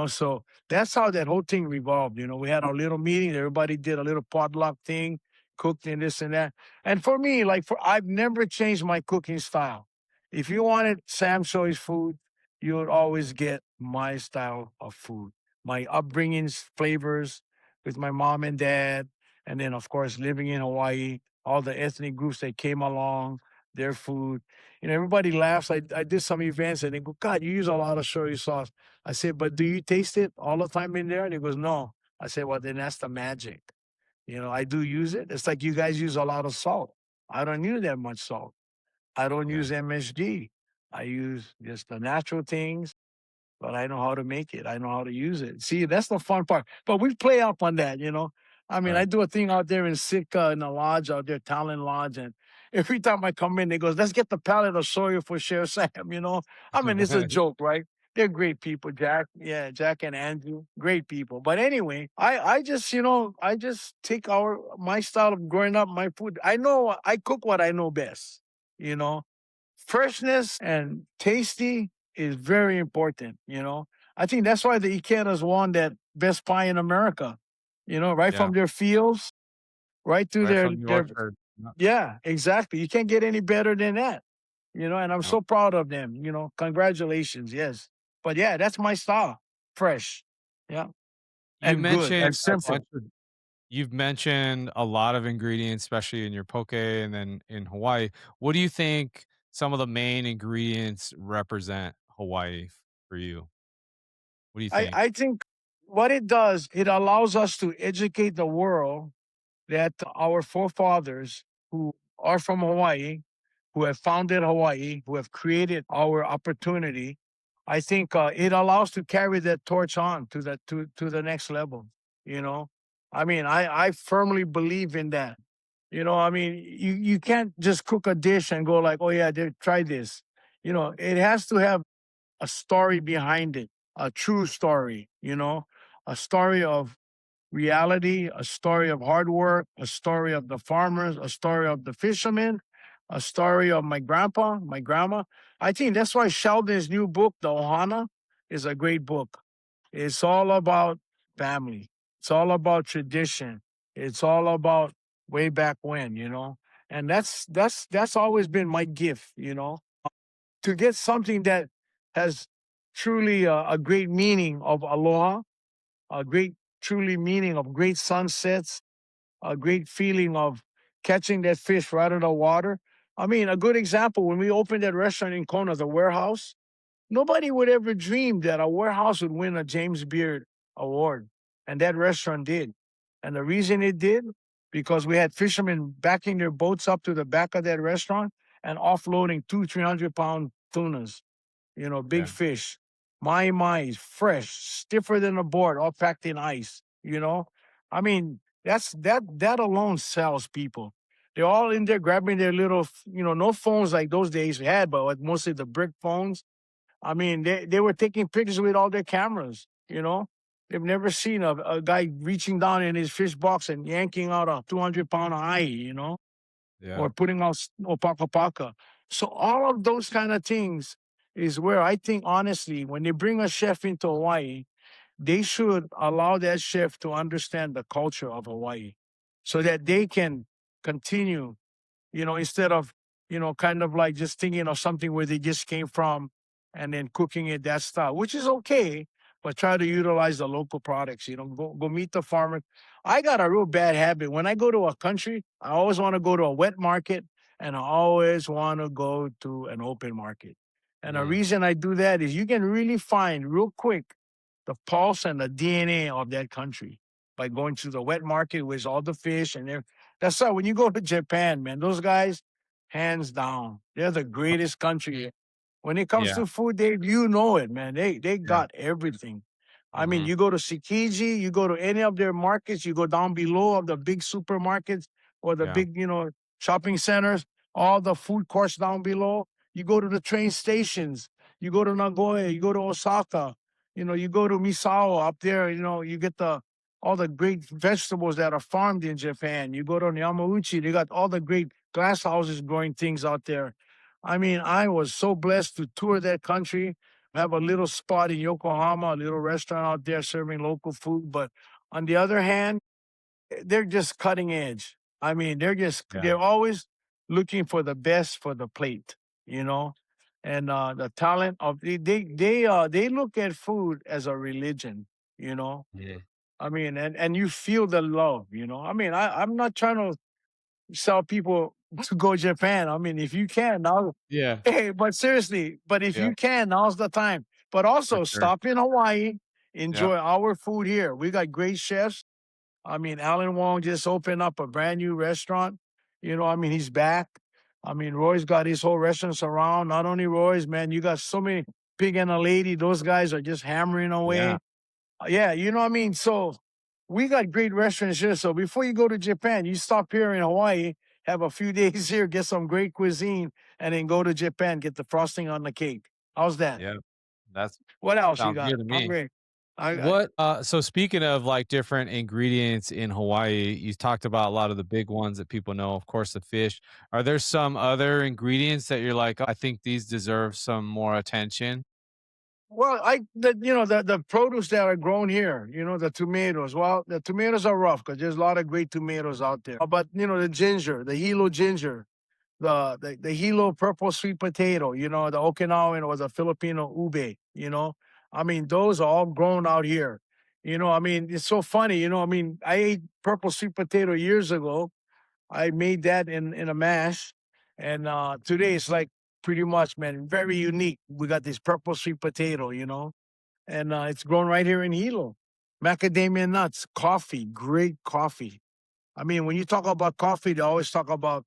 So that's how that whole thing revolved. We had our little meeting, everybody did a little potluck thing, cooked and this and that. And for me, I've never changed my cooking style. If you wanted Sam Choy's food, you would always get my style of food, my upbringings, flavors with my mom and dad, and then of course living in Hawaii, all the ethnic groups that came along, their food. Everybody laughs. I did some events and they go, God, you use a lot of shoyu sauce. I said, but do you taste it all the time in there? And he goes, no. I said, well, then that's the magic. I do use it. It's like you guys use a lot of salt. I don't use that much salt. I don't Yeah. use MSG. I use just the natural things, but I know how to make it. I know how to use it. See, that's the fun part. But we play up on that. I mean, I Right. do a thing out there in Sitka in the lodge out there, Talon Lodge, and every time I come in, they goes, "Let's get the pallet of soya for Chef Sam." I mean, it's a joke, right? They're great people, Jack. Yeah, Jack and Andrew, great people. But anyway, I just I just take my style of growing up, my food. I know I cook what I know best. You know, Freshness and tasty is very important. I think that's why the Ikenas won that best pie in America, right Yeah. from their fields, right through Right their from the their orchard. Yep. yeah, exactly. You can't get any better than that. And I'm Yep. so proud of them. Congratulations, yes. But yeah, that's my style. Fresh. Yeah. You And good and mentioned a bunch simple. of You've mentioned a lot of ingredients, especially in your poke and then in Hawaii. What do you think some of the main ingredients represent Hawaii for you? What do you think? I think what it does, it allows us to educate the world that our forefathers who are from Hawaii, who have founded Hawaii, who have created our opportunity, I think it allows to carry that torch on to the next level. You know, I mean, I firmly believe in that. I mean, you can't just cook a dish and go like, oh yeah, try this. It has to have a story behind it, a true story. A story of reality, a story of hard work, a story of the farmers, a story of the fishermen, a story of my grandpa, my grandma. I think that's why Sheldon's new book, The Ohana, is a great book. It's all about family. It's all about tradition. It's all about way back when. And that's always been my gift, to get something that has truly a great meaning of aloha, a great truly meaning of great sunsets, a great feeling of catching that fish right out of the water. I mean, a good example, when we opened that restaurant in Kona, the warehouse, nobody would ever dream that a warehouse would win a James Beard award. And that restaurant did. And the reason it did, because we had fishermen backing their boats up to the back of that restaurant and offloading 300-pound tunas, big Yeah. fish. My, fresh, stiffer than a board, all packed in ice. I mean, that alone sells people. They're all in there grabbing their little, no phones like those days we had, but like mostly the brick phones. I mean, they were taking pictures with all their cameras. They've never seen a guy reaching down in his fish box and yanking out a 200-pound ai, Yeah. or putting out opaka paka. So all of those kind of things is where I think honestly, when they bring a chef into Hawaii, they should allow that chef to understand the culture of Hawaii so that they can continue, instead of, kind of like just thinking of something where they just came from and then cooking it that style, which is okay, but try to utilize the local products, go meet the farmer. I got a real bad habit. When I go to a country, I always want to go to a wet market and I always want to go to an open market. And the Mm, reason I do that is you can really find real quick the pulse and the DNA of that country by going to the wet market with all the fish and that's why when you go to Japan, man, those guys, hands down, they're the greatest country. When it comes yeah. to food, you know it, man. They Yeah. got everything. I mean, Hmm. you go to Tsukiji, you go to any of their markets, you go down below of the big supermarkets or the Yeah. big, shopping centers, all the food courts down below. You go to the train stations, you go to Nagoya, you go to Osaka, you go to Misao up there, you get the all the great vegetables that are farmed in Japan. You go to Yamauchi, they got all the great glass houses growing things out there. I mean, I was so blessed to tour that country, have a little spot in Yokohama, a little restaurant out there serving local food. But on the other hand, they're just cutting edge. I mean, Yeah. they're always looking for the best for the plate, you know, and the talent of they look at food as a religion, you know. Yeah. I mean, and you feel the love. I mean, I'm not trying to sell people to go Japan. I mean, if you can now, Yeah. hey, but seriously, but if Yeah. you can, now's the time. But For also sure. stop in Hawaii, Yeah. enjoy our food here. We got great chefs. I mean, Alan Wong just opened up a brand new restaurant. I mean, he's back. I mean, Roy's got his whole restaurants around. Not only Roy's, man, you got so many Pig and a Lady. Those guys are just hammering Yeah. away. Yeah, you know what I mean? So we got great restaurants here. So before you go to Japan, you stop here in Hawaii, have a few days here, get some great cuisine, and then go to Japan, get the frosting on the cake. How's that? Yeah. That's What else you sounds got? good to I'm me. great. I So speaking of like different ingredients in Hawaii, you talked about a lot of the big ones that people know, of course, the fish. Are there some other ingredients that you're like, I think these deserve some more attention? well, the produce that are grown here, the tomatoes. Well, the tomatoes are rough because there's a lot of great tomatoes out there. But the ginger, the hilo ginger, the hilo purple sweet potato, the Okinawan or the Filipino ube. I mean, those are all grown out here. I mean, it's so funny. I mean, I ate purple sweet potato years ago. I made that in a mash, and today it's like pretty much, man, very unique. We got this purple sweet potato, and it's grown right here in Hilo. Macadamia nuts, coffee, great coffee. I mean, when you talk about coffee, they always talk about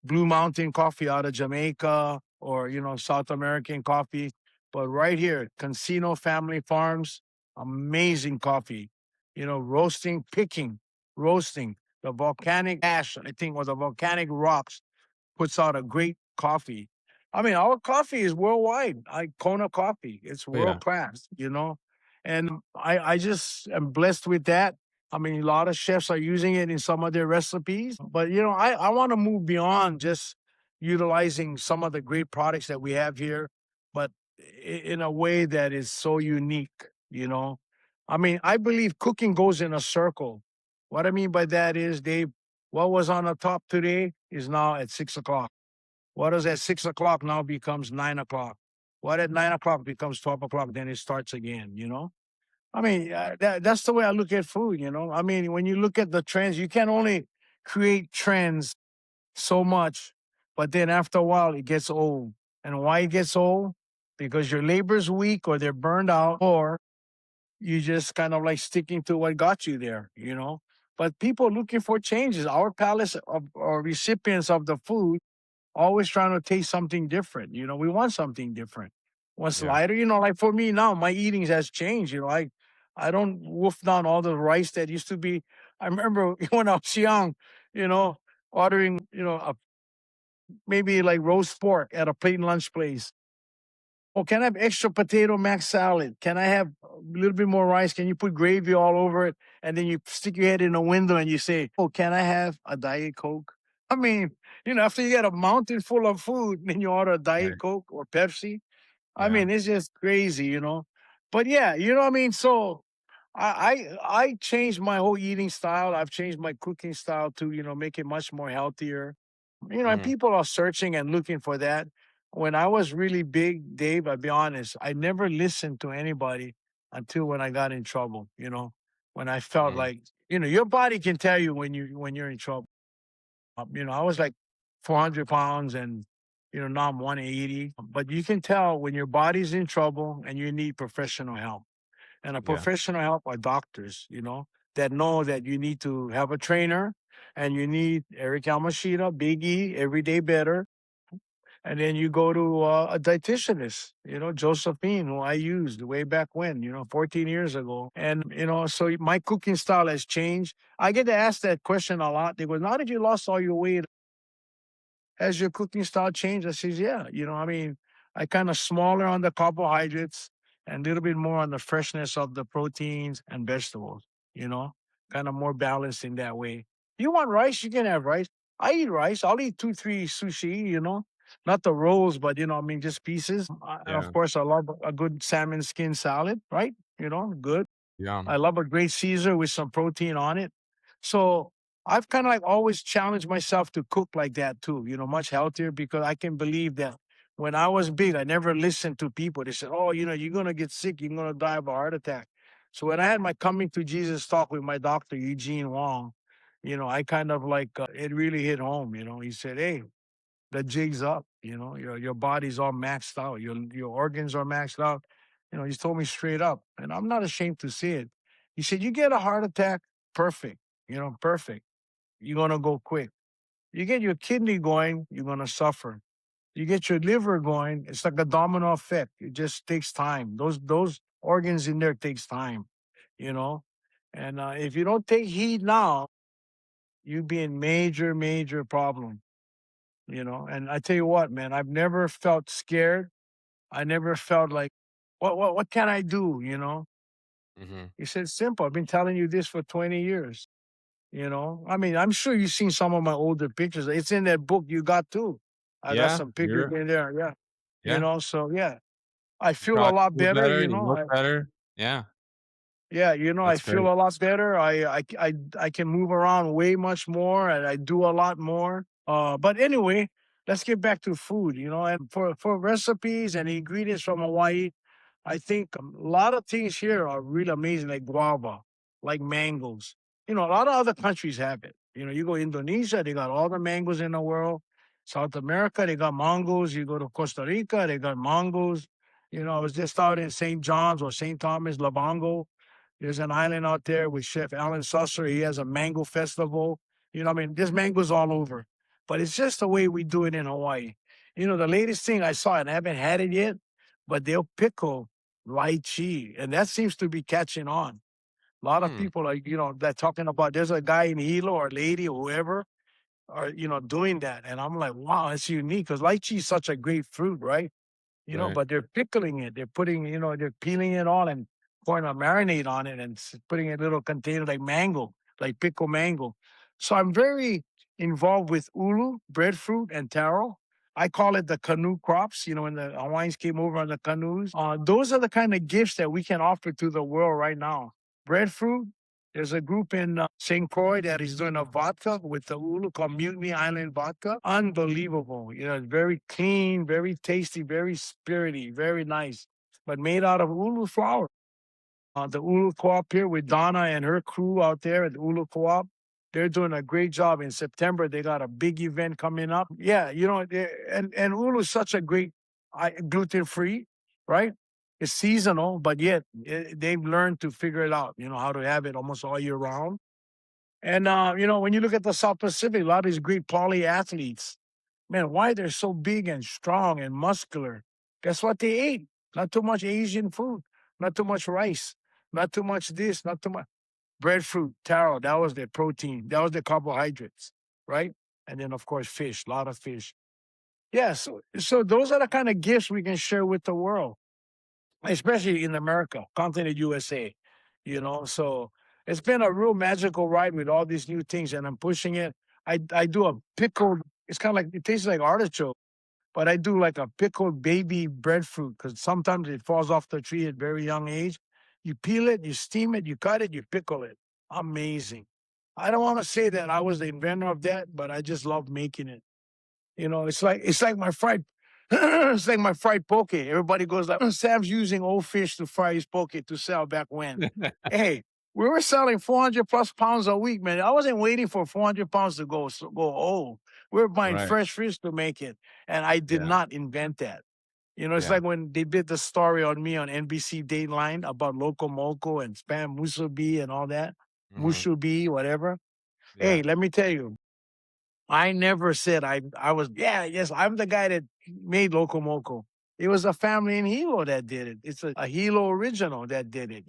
Blue Mountain coffee out of Jamaica or South American coffee, but right here, Cancino Family Farms, amazing coffee. Roasting, picking, roasting the volcanic ash, I think, or the volcanic rocks puts out a great coffee. I mean, our coffee is worldwide. Kona coffee, it's Oh, yeah. world class, and I just am blessed with that. I mean, a lot of chefs are using it in some of their recipes, but I want to move beyond just utilizing some of the great products that we have here, but in a way that is so unique. I mean, I believe cooking goes in a circle. What I mean by that is, Dave, what was on the top today is now at 6 o'clock. What is at 6 o'clock now becomes 9 o'clock. What at 9 o'clock becomes 12 o'clock, then it starts again. I mean, that's the way I look at food. I mean, when you look at the trends, you can only create trends so much, but then after a while, it gets old. And why it gets old? Because your labor's weak or they're burned out, or you just kind of like sticking to what got you there. But people looking for changes. Our palates of or recipients of the food always trying to taste something different. We want something different. What's Yeah. lighter, like for me now, my eatings has changed. I don't wolf down all the rice that used to be. I remember when I was young, you know, ordering, maybe like roast pork at a plain lunch place. Oh, can I have extra potato mac salad? Can I have a little bit more rice? Can you put gravy all over it? And then you stick your head in a window and you say, "Oh, can I have a Diet Coke?" I mean, after you get a mountain full of food, then you order a Diet Right. Coke or Pepsi. I Yeah. mean, it's just crazy. But yeah, you know what I mean? So I changed my whole eating style. I've changed my cooking style to, make it much more healthier. And Mhm. people are searching and looking for that. When I was really big, Dave, I'll be honest, I never listened to anybody until when I got in trouble. When I felt Mhm. like, your body can tell you when you're in trouble. I was like 400 pounds and now I'm 180. But you can tell when your body's in trouble and you need professional help. And a Yeah. professional help are doctors, that know that you need to have a trainer and you need Eric Yamashita, Big E, Everyday Better. And then you go to a dietitianist, Josephine, who I used way back when, 14 years ago. And so my cooking style has changed. I get to ask that question a lot. They go, now that you lost all your weight, has your cooking style changed? I says, yeah. I mean, I kind of smaller on the carbohydrates and a little bit more on the freshness of the proteins and vegetables, kind of more balanced in that way. You want rice? You can have rice. I eat rice. I'll eat 2, 3 sushi, not the rolls, but, I mean, just pieces. And of Yeah. course, I love a good salmon skin salad, right? Good. Yum. I love a great Caesar with some protein on it. So I've kind of like always challenged myself to cook like that too, much healthier because I can believe that when I was big, I never listened to people. They said, oh, you're going to get sick. You're going to die of a heart attack. So when I had my coming to Jesus talk with my doctor, Eugene Wong, I kind of like, it really hit home. He said, hey, the jig's up. Your body's all maxed out. Your organs are maxed out. He's told me straight up, and I'm not ashamed to say it. He said, "You get a heart attack, perfect. Perfect. You're gonna go quick. You get your kidney going, you're gonna suffer. You get your liver going, it's like a domino effect. It just takes time. Those organs in there takes time. You know, and if you don't take heed now, you be in major, major problem." And I tell you what, man, I've never felt scared. I never felt like, what can I do? Mhm. He said, simple. I've been telling you this for 20 years. I mean, I'm sure you've seen some of my older pictures. It's in that book you got too. I got Yeah. some pictures You're in there. Yeah. yeah. So yeah, I You feel a probably lot feel better. better, you look better. Yeah. Yeah, I That's great. feel a lot better. I can move around way much more and I do a lot more. But anyway, let's get back to food, and for recipes and ingredients from Hawaii, I think a lot of things here are really amazing, like guava, like mangoes. A lot of other countries have it. You go Indonesia, they got all the mangoes in the world. South America, they got mangoes. You go to Costa Rica, they got mangoes. I was just out in St. John's or St. Thomas, Labango. There's an island out there with Chef Alan Susser. He has a mango festival. I mean, there's mangoes all over, but it's just the way we do it in Hawaii. The latest thing I saw, and I haven't had it yet, but they'll pickle lychee, and that seems to be catching on. A lot of Hmm. people are, that talking about there's a guy in Hilo or lady or whoever are, doing that. And I'm like, wow, it's unique because lychee is such a great fruit, right? Right. But they're pickling it. They're putting, they're peeling it all and pouring a marinade on it and putting it in a little container like mango, like pickle mango. So I'm very involved with ulu, breadfruit, and taro. I call it the canoe crops. When the Hawaiians came over on the canoes, those are the kind of gifts that we can offer to the world right now. Breadfruit. There's a group in St. Croix that is doing a vodka with the ulu called Mutiny Island Vodka. Unbelievable. It's very clean, very tasty, very spirity, very nice, but made out of ulu flower. The Ulu Co-op here with Donna and her crew out there at the Ulu Co-op. They're doing a great job. In September, they got a big event coming up. Yeah, and Ulu is such a great gluten free, right? It's seasonal, but yet they've learned to figure it out. How to have it almost all year round. And when you look at the South Pacific, a lot of these great poly athletes, man, why they're so big and strong and muscular? Guess what they ate? Not too much Asian food, not too much rice, not too much this, not too much breadfruit, taro. That was their protein. That was their carbohydrates, right? And then of course fish, a lot of fish. Yeah, so those are the kind of gifts we can share with the world, especially in America, continent USA. So it's been a real magical ride with all these new things, and I'm pushing it. I do a pickled. It's kind of like it tastes like artichoke, but I do like a pickled baby breadfruit because sometimes it falls off the tree at very young age. You peel it, you steam it, you cut it, you pickle it. Amazing. I don't want to say that I was the inventor of that, but I just love making it. It's like my fried it's like my fried poke. Everybody goes like, Sam's using old fish to fry his poke to sell back when. Hey, we were selling 400 plus pounds a week, man. I wasn't waiting for 400 pounds to go old. We were buying Right. fresh fish to make it. And I did Yeah. not invent that. It's Yeah. like when they did the story on me on NBC Dateline about Loco Moco and Spam Musubi and all that. Uh-huh. Mushubi, whatever. Yeah. Hey, let me tell you, I never said I was, yeah, yes, I'm the guy that made Loco Moco. It was a family in Hilo that did it. It's a Hilo original that did it.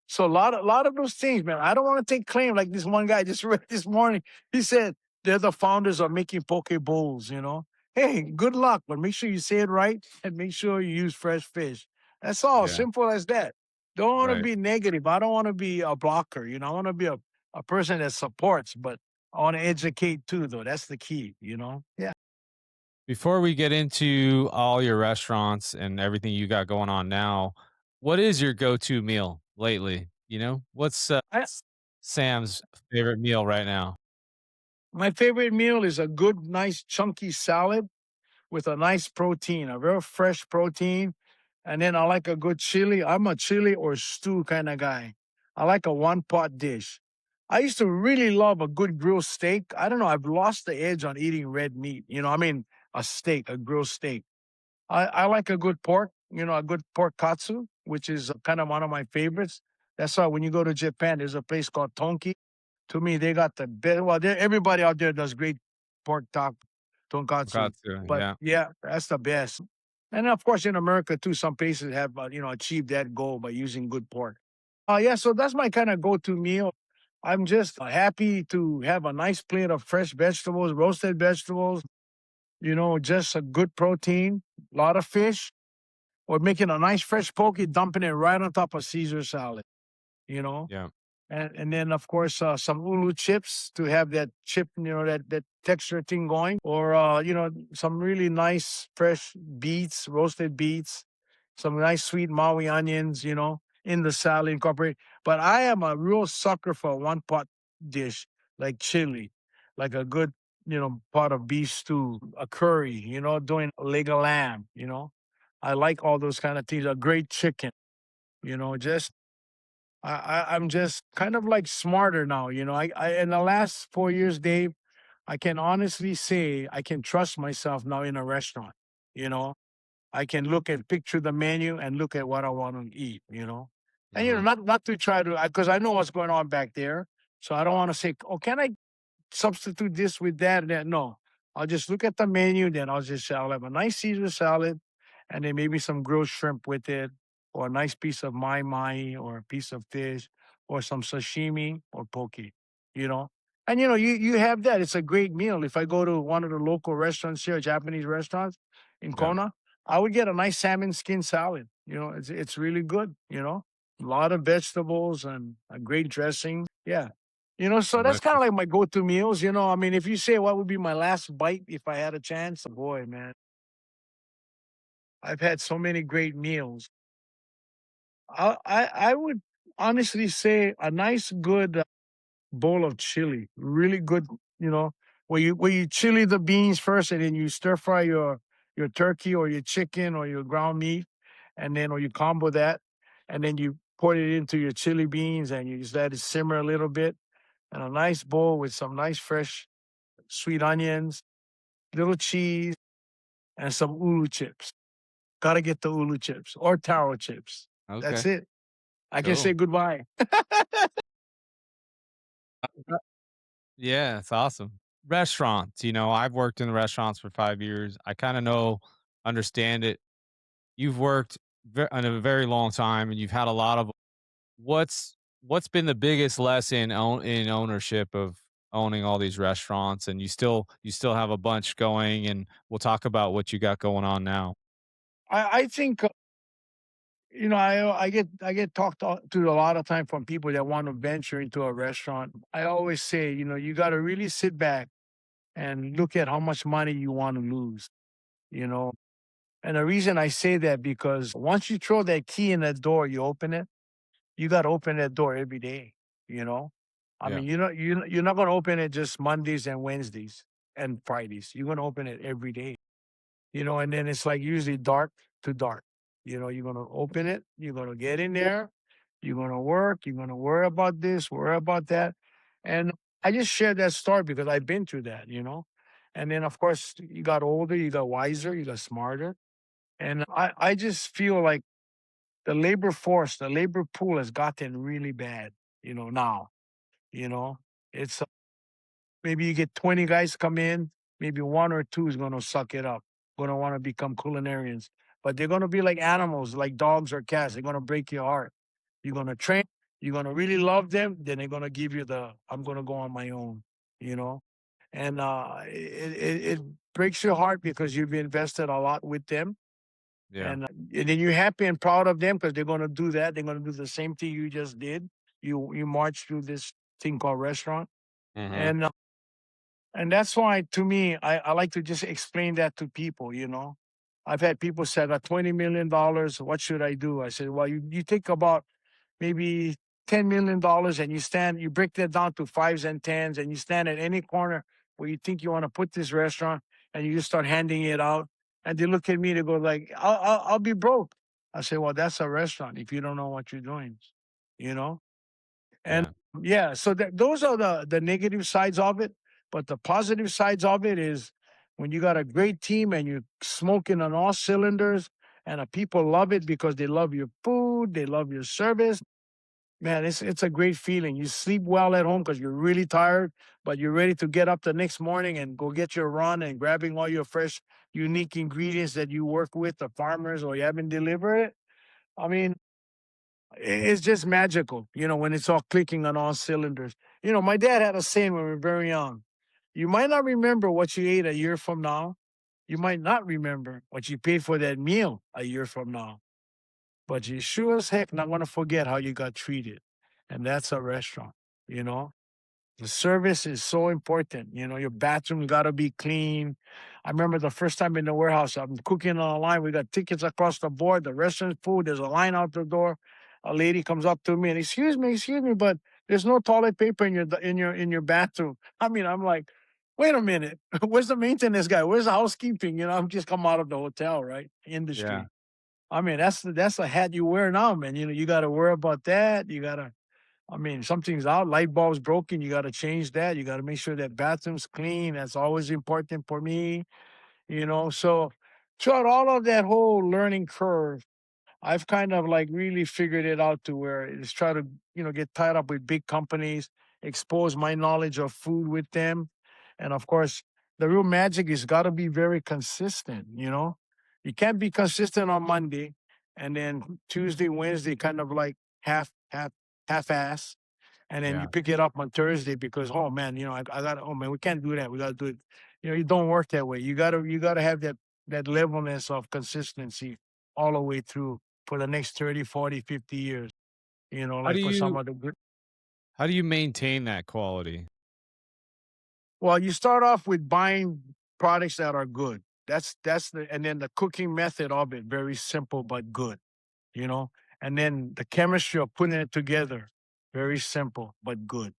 So a lot of those things, man. I don't want to take claim like this one guy just read this morning. He said they're the founders of making poke bowls. Hey, good luck, but make sure you say it right and make sure you use fresh fish. That's all, Yeah. simple as that. Don't want to Right. be negative. I don't want to be a blocker. I want to be a person that supports, but I want to educate too, though. That's the key. Yeah. Before we get into all your restaurants and everything you got going on now, what is your go-to meal lately? What's I, Sam's favorite meal right now? my favorite meal is a good, nice, chunky salad with a nice protein, a real fresh protein. And then I like a good chili. I'm a chili or stew kind of guy. I like a one pot dish. I used to really love a good grilled steak. I don't know. I've lost the edge on eating red meat. I mean, a steak, a grilled steak. I like a good pork, a good pork katsu, which is kind of one of my favorites. That's why when you go to Japan, there's a place called Tonki. To me, they got the best. Well, everybody out there does great pork tonkatsu. Katsu, But yeah. yeah, that's the best. And of course, in America too, some places have achieved that goal by using good pork. Yeah, so that's my kind of go-to meal. I'm just happy to have a nice plate of fresh vegetables, roasted vegetables. Just a good protein, a lot of fish, or making a nice fresh poke, dumping it right on top of Caesar salad. You know, Yeah. and then of course some ulu chips to have that chip, that texture thing going, or some really nice fresh beets, roasted beets, some nice sweet Maui onions, in the salad incorporate. But I am a real sucker for a one pot dish like chili, like a good pot of beef stew, a curry, doing a leg of lamb. I like all those kind of things. A great chicken, just I'm just kind of like smarter now. I in the last 4 years, Dave, I can honestly say I can trust myself now in a restaurant. You know, I can look and picture the menu and look at what I want to eat. And Mhm. not to try to, because I know what's going on back there. So I don't want to say, oh, can I substitute this with that and that. No, I'll just look at the menu. Then I'll have a nice Caesar salad, and then maybe some grilled shrimp with it, or a nice piece of mai or a piece of fish, or some sashimi or poke. You know, and you have that. It's a great meal. If I go to one of the local restaurants here, Japanese restaurants in Yeah. Kona, I would get a nice salmon skin salad. It's really good. A lot of vegetables and a great dressing. Yeah. So And that's that's kinda just like my go-to meals. I mean, if you say what would be my last bite if I had a chance, boy, man, I've had so many great meals. I would honestly say a nice good, bowl of chili, really good, where you chili the beans first and then you stir fry your turkey or your chicken or your ground meat, and then or you combo that, and then you put it into your chili beans and you just let it simmer a little bit, and a nice bowl with some nice fresh sweet onions, little cheese, and some ulu chips. Gotta get the ulu chips or taro chips. That's okay, it. I can say cool. goodbye. Yeah, it's awesome. Restaurants, I've worked in restaurants for 5 years. I kinda understand it. You've worked in a very long time, and you've had a lot of what's been the biggest lesson in ownership of owning all these restaurants, and you still have a bunch going, and we'll talk about what you got going on now. I think I get talked to a lot of time from people that want to venture into a restaurant. I always say, you got to really sit back and look at how much money you want to lose. You know, and the reason I say that because once you throw that key in that door, you open it. You got to open that door every day. You know, I Yeah. mean, you're not going to open it just Mondays and Wednesdays and Fridays. You're going to open it every day. And then it's like usually dark to dark. You're gonna open it, you're gonna get in there, you're gonna work, you're gonna worry about this, worry about that. And I just shared that story because I've been through that. And then of course you got older, you got wiser, you got smarter. And I just feel like the labor force, the labor pool has gotten really bad, now. You know, it's maybe you get 20 guys come in, maybe one or two is going to suck it up, going to want to become culinarians. But they're going to be like animals, like dogs or cats. They're going to break your heart. You're going to train, you're going to really love them. Then they're going to give you I'm going to go on my own, you know? And it breaks your heart because you've invested a lot with them. Yeah. And then you're happy and proud of them because they're going to do that. They're going to do the same thing you just did. You march through this thing called restaurant. Mhm. And and that's why, to me, I like to just explain that to people. I've had people say, I got $20 million. What should I do? I said, well, you take about maybe $10 million and you break that down to fives and tens, and you stand at any corner where you think you want to put this restaurant, and you just start handing it out. And they look at me, they go like, I'll be broke. I say, well, that's a restaurant if you don't know what you're doing, you know? And Yeah. yeah, so those are the negative sides of it. But the positive sides of it is when you got a great team and you're smoking on all cylinders, and the people love it because they love your food, they love your service. Man, it's a great feeling. You sleep well at home because you're really tired, but you're ready to get up the next morning and go get your run and grabbing all your fresh, unique ingredients that you work with, the farmers, or you haven't delivered it. I mean, it's just magical, when it's all clicking on all cylinders. My dad had a saying when we were very young. You might not remember what you ate a year from now. You might not remember what you paid for that meal a year from now, but you sure as heck not going to forget how you got treated. And that's a restaurant, you know? The service is so important. Your bathroom got to be clean. I remember the first time in the warehouse, I'm cooking on a line. We got tickets across the board. The restaurant food, there's a line out the door. A lady comes up to me and excuse me, but there's no toilet paper in your bathroom. I mean, I'm like, wait a minute, where's the maintenance guy? Where's the housekeeping? I'm just come out of the hotel, right? Yeah. Industry. I mean, that's a hat you wear now, man. You know, you got to worry about that. You got to, I mean, something's out, light bulb's broken. You got to change that. You got to make sure that bathroom's clean. That's always important for me. You know, so throughout all of that whole learning curve, I've kind of like really figured it out to where it's try to, get tied up with big companies, expose my knowledge of food with them. And of course, the real magic is got to be very consistent, you know? You can't be consistent on Monday and then Tuesday, Wednesday kind of like half ass, and then Yeah. you pick it up on Thursday because, oh man, I got, oh man, we can't do that. We got to do it. You don't work that way. You gotta have that levelness of consistency all the way through for the next 30, 40, 50 years. How Like do for some you of the good. how do you maintain that quality? Well, you start off with buying products that are good. And then the cooking method of it, very simple but good, you know. And then the chemistry of putting it together, very simple but good.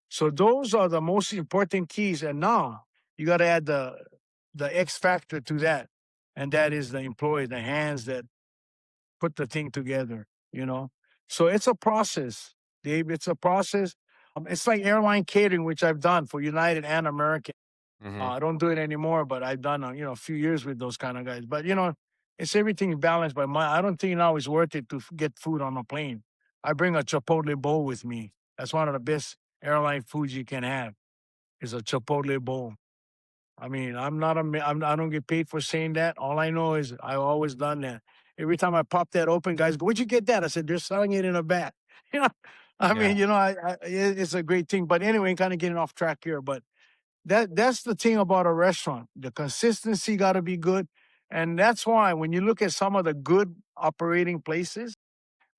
So those are the most important keys. And now you got to add the X factor to that, and that is the employee, the hands that put the thing together. You know, so it's a process, Dave. It's a process. It's like airline catering, which I've done for United and American. Mhm. I don't do it anymore, but I've done a few years with those kind of guys. But it's everything balanced by my. I don't think now it's worth it to get food on a plane. I bring a Chipotle bowl with me. That's one of the best airline foods you can have. Is a Chipotle bowl. I mean, I'm not a. ma- I'm, I don't get paid for saying that. All I know is I've always done that. Every time I pop that open, guys go, "Where'd you get that?" I said, "They're selling it in a bag." You know, I Yeah. mean, it's a great thing. But anyway, kind of getting off track here. But that's the thing about a restaurant. The consistency got to be good, and that's why when you look at some of the good operating places,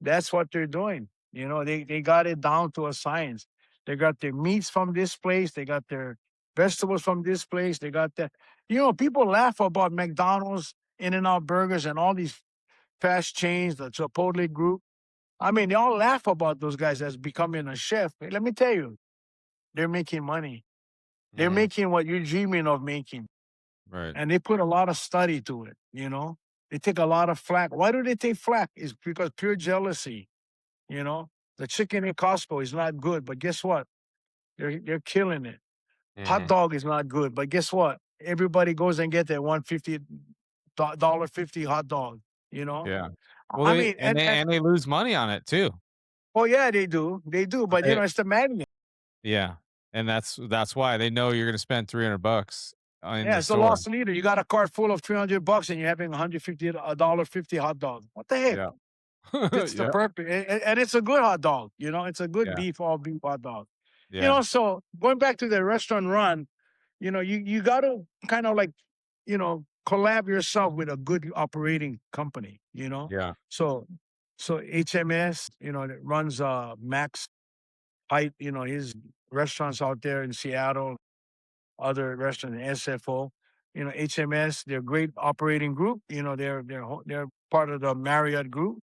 that's what they're doing. They got it down to a science. They got their meats from this place. They got their vegetables from this place. They got that. People laugh about McDonald's, In-N-Out Burgers, and all these fast chains, the Chipotle group. I mean, they all laugh about those guys as becoming a chef. Hey, let me tell you, they're making money. They're Mhm. making what you're dreaming of making. Right. And they put a lot of study to it, you know? They take a lot of flack. Why do they take flack? It's because pure jealousy. You know, the chicken in Costco is not good, but guess what? They're killing it. Hot Mhm. dog is not good, but guess what? Everybody goes and get that $150 hot dog. You know, Yeah. Well, I they mean, and they lose money on it too. oh yeah, they do, But but they it's the magnet. Yeah. And that's why they know you're gonna spend $300 in Yeah, the it's a store. lost leader. You got a cart full of $300 and you're having $150 hot dog. What the heck? Yeah. Fits the Yep. purpose, and it's a good hot dog. It's a good Yeah. all beef hot dog. Yeah. So going back to the restaurant run, you got to kind of like, collab yourself with a good operating company. Yeah. So HMS, that runs Max Height, his restaurants out there in Seattle, other restaurants, SFO. HMS, they're a great operating group. They're part of the Marriott group,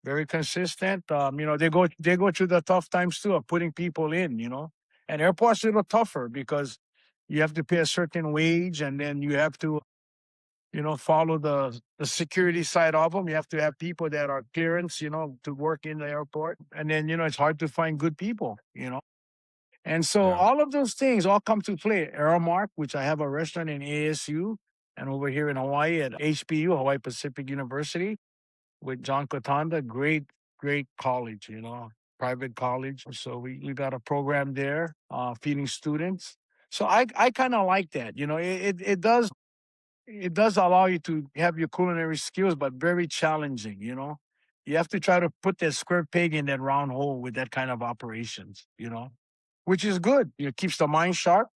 very consistent. They go through the tough times too of putting people in. And airports are a little tougher because you have to pay a certain wage, and then you have to follow the security side of them. You have to have people that are clearance, to work in the airport, and then it's hard to find good people. And so Yeah. all of those things all come to play. Aramark, which I have a restaurant in ASU, and over here in Hawaii at HPU, Hawaii Pacific University, with John Katanda, great college, private college. So we got a program there, feeding students. So I kind of like that. It does allow you to have your culinary skills, but very challenging. You have to try to put that square peg in that round hole with that kind of operations. Which is good. It keeps the mind sharp,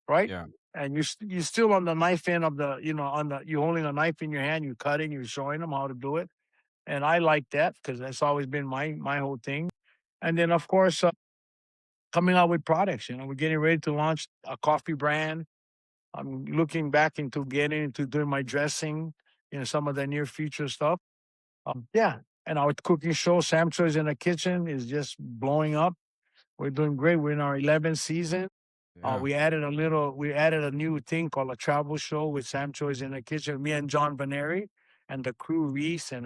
right? Yeah. And you're still on the knife end of the, you're holding a knife in your hand, you're cutting, you're showing them how to do it, and I like that because that's always been my whole thing. And then of course, coming out with products. We're getting ready to launch a coffee brand. I'm looking back into getting into doing my dressing. Some of the near future stuff. Yeah, and our cooking show, Sam Choy's in the Kitchen, is just blowing up. We're doing great. We're in our 11th season. Yeah. We added a new thing called a travel show with Sam Choy's in the Kitchen. Me and John Vaneri. and the crew, Reese and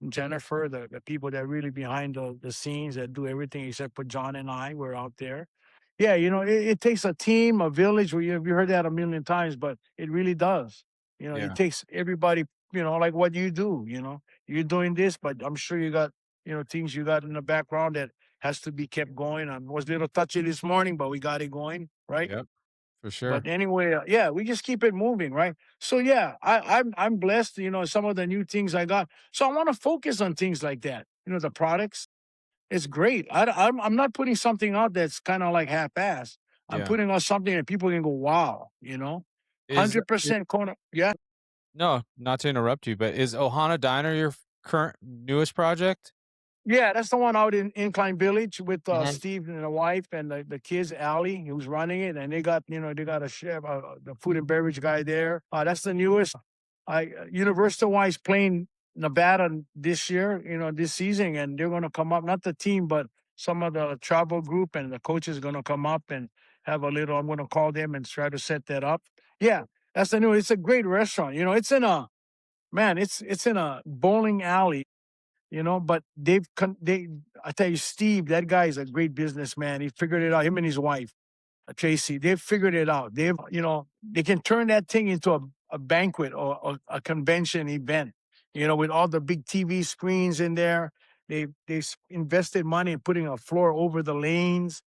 Jennifer, the people that really behind the scenes that do everything except for John and I. We're out there. Yeah, it takes a team, a village. You heard that a million times, but it really does. It Yeah. takes everybody. Like what you do. You're doing this, but I'm sure you got things you got in the background that has to be kept going. I was a little touchy this morning, but we got it going, right? Yep. For sure. But anyway, yeah, we just keep it moving, right? So yeah, I'm blessed. Some of the new things I got. So I want to focus on things like that. The products. It's great. I'm not putting something out that's kind of like half-ass. I'm Yeah. putting out something that people can go, wow. Is 100% corner. Yeah. No, not to interrupt you, but is Ohana Diner your current newest project? Yeah, that's the one out in Incline Village with Mhm. Steve and the wife and the kids, Allie, who's running it, and they got a chef, the food and beverage guy there. That's the newest. Universal Wise playing Nevada this year, this season, and they're gonna come up. Not the team, but some of the travel group and the coaches gonna come up and have a little. I'm gonna call them and try to set that up. Yeah, that's the new. It's a great restaurant. It's in a man. It's in a bowling alley, but I tell you, Steve, that guy is a great businessman. He figured it out, him and his wife, Tracy, they've figured it out. They can turn that thing into a banquet or a convention event, with all the big TV screens in there. They invested money in putting a floor over the lanes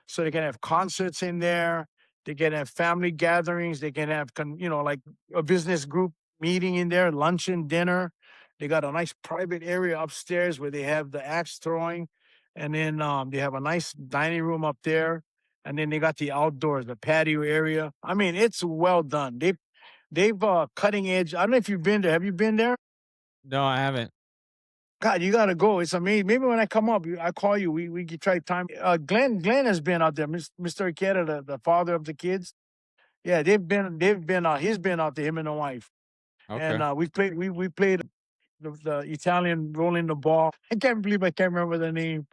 so they can have concerts in there. They can have family gatherings. They can have, like a business group meeting in there, luncheon, dinner. They got a nice private area upstairs where they have the axe throwing. And then they have a nice dining room up there, and then they got the outdoors, the patio area. I mean, it's well done. They've cutting edge. I don't know if you've been there. Have you been there? No, I haven't. God, you gotta go. It's amazing. Maybe when I come up, I call you. We can try time. Glenn has been out there. Mr. Ikeda, the father of the kids. Yeah, they've been out. He's been out there. Him and the wife. And Okay. we played the Italian rolling the ball. I can't believe I can't remember the name,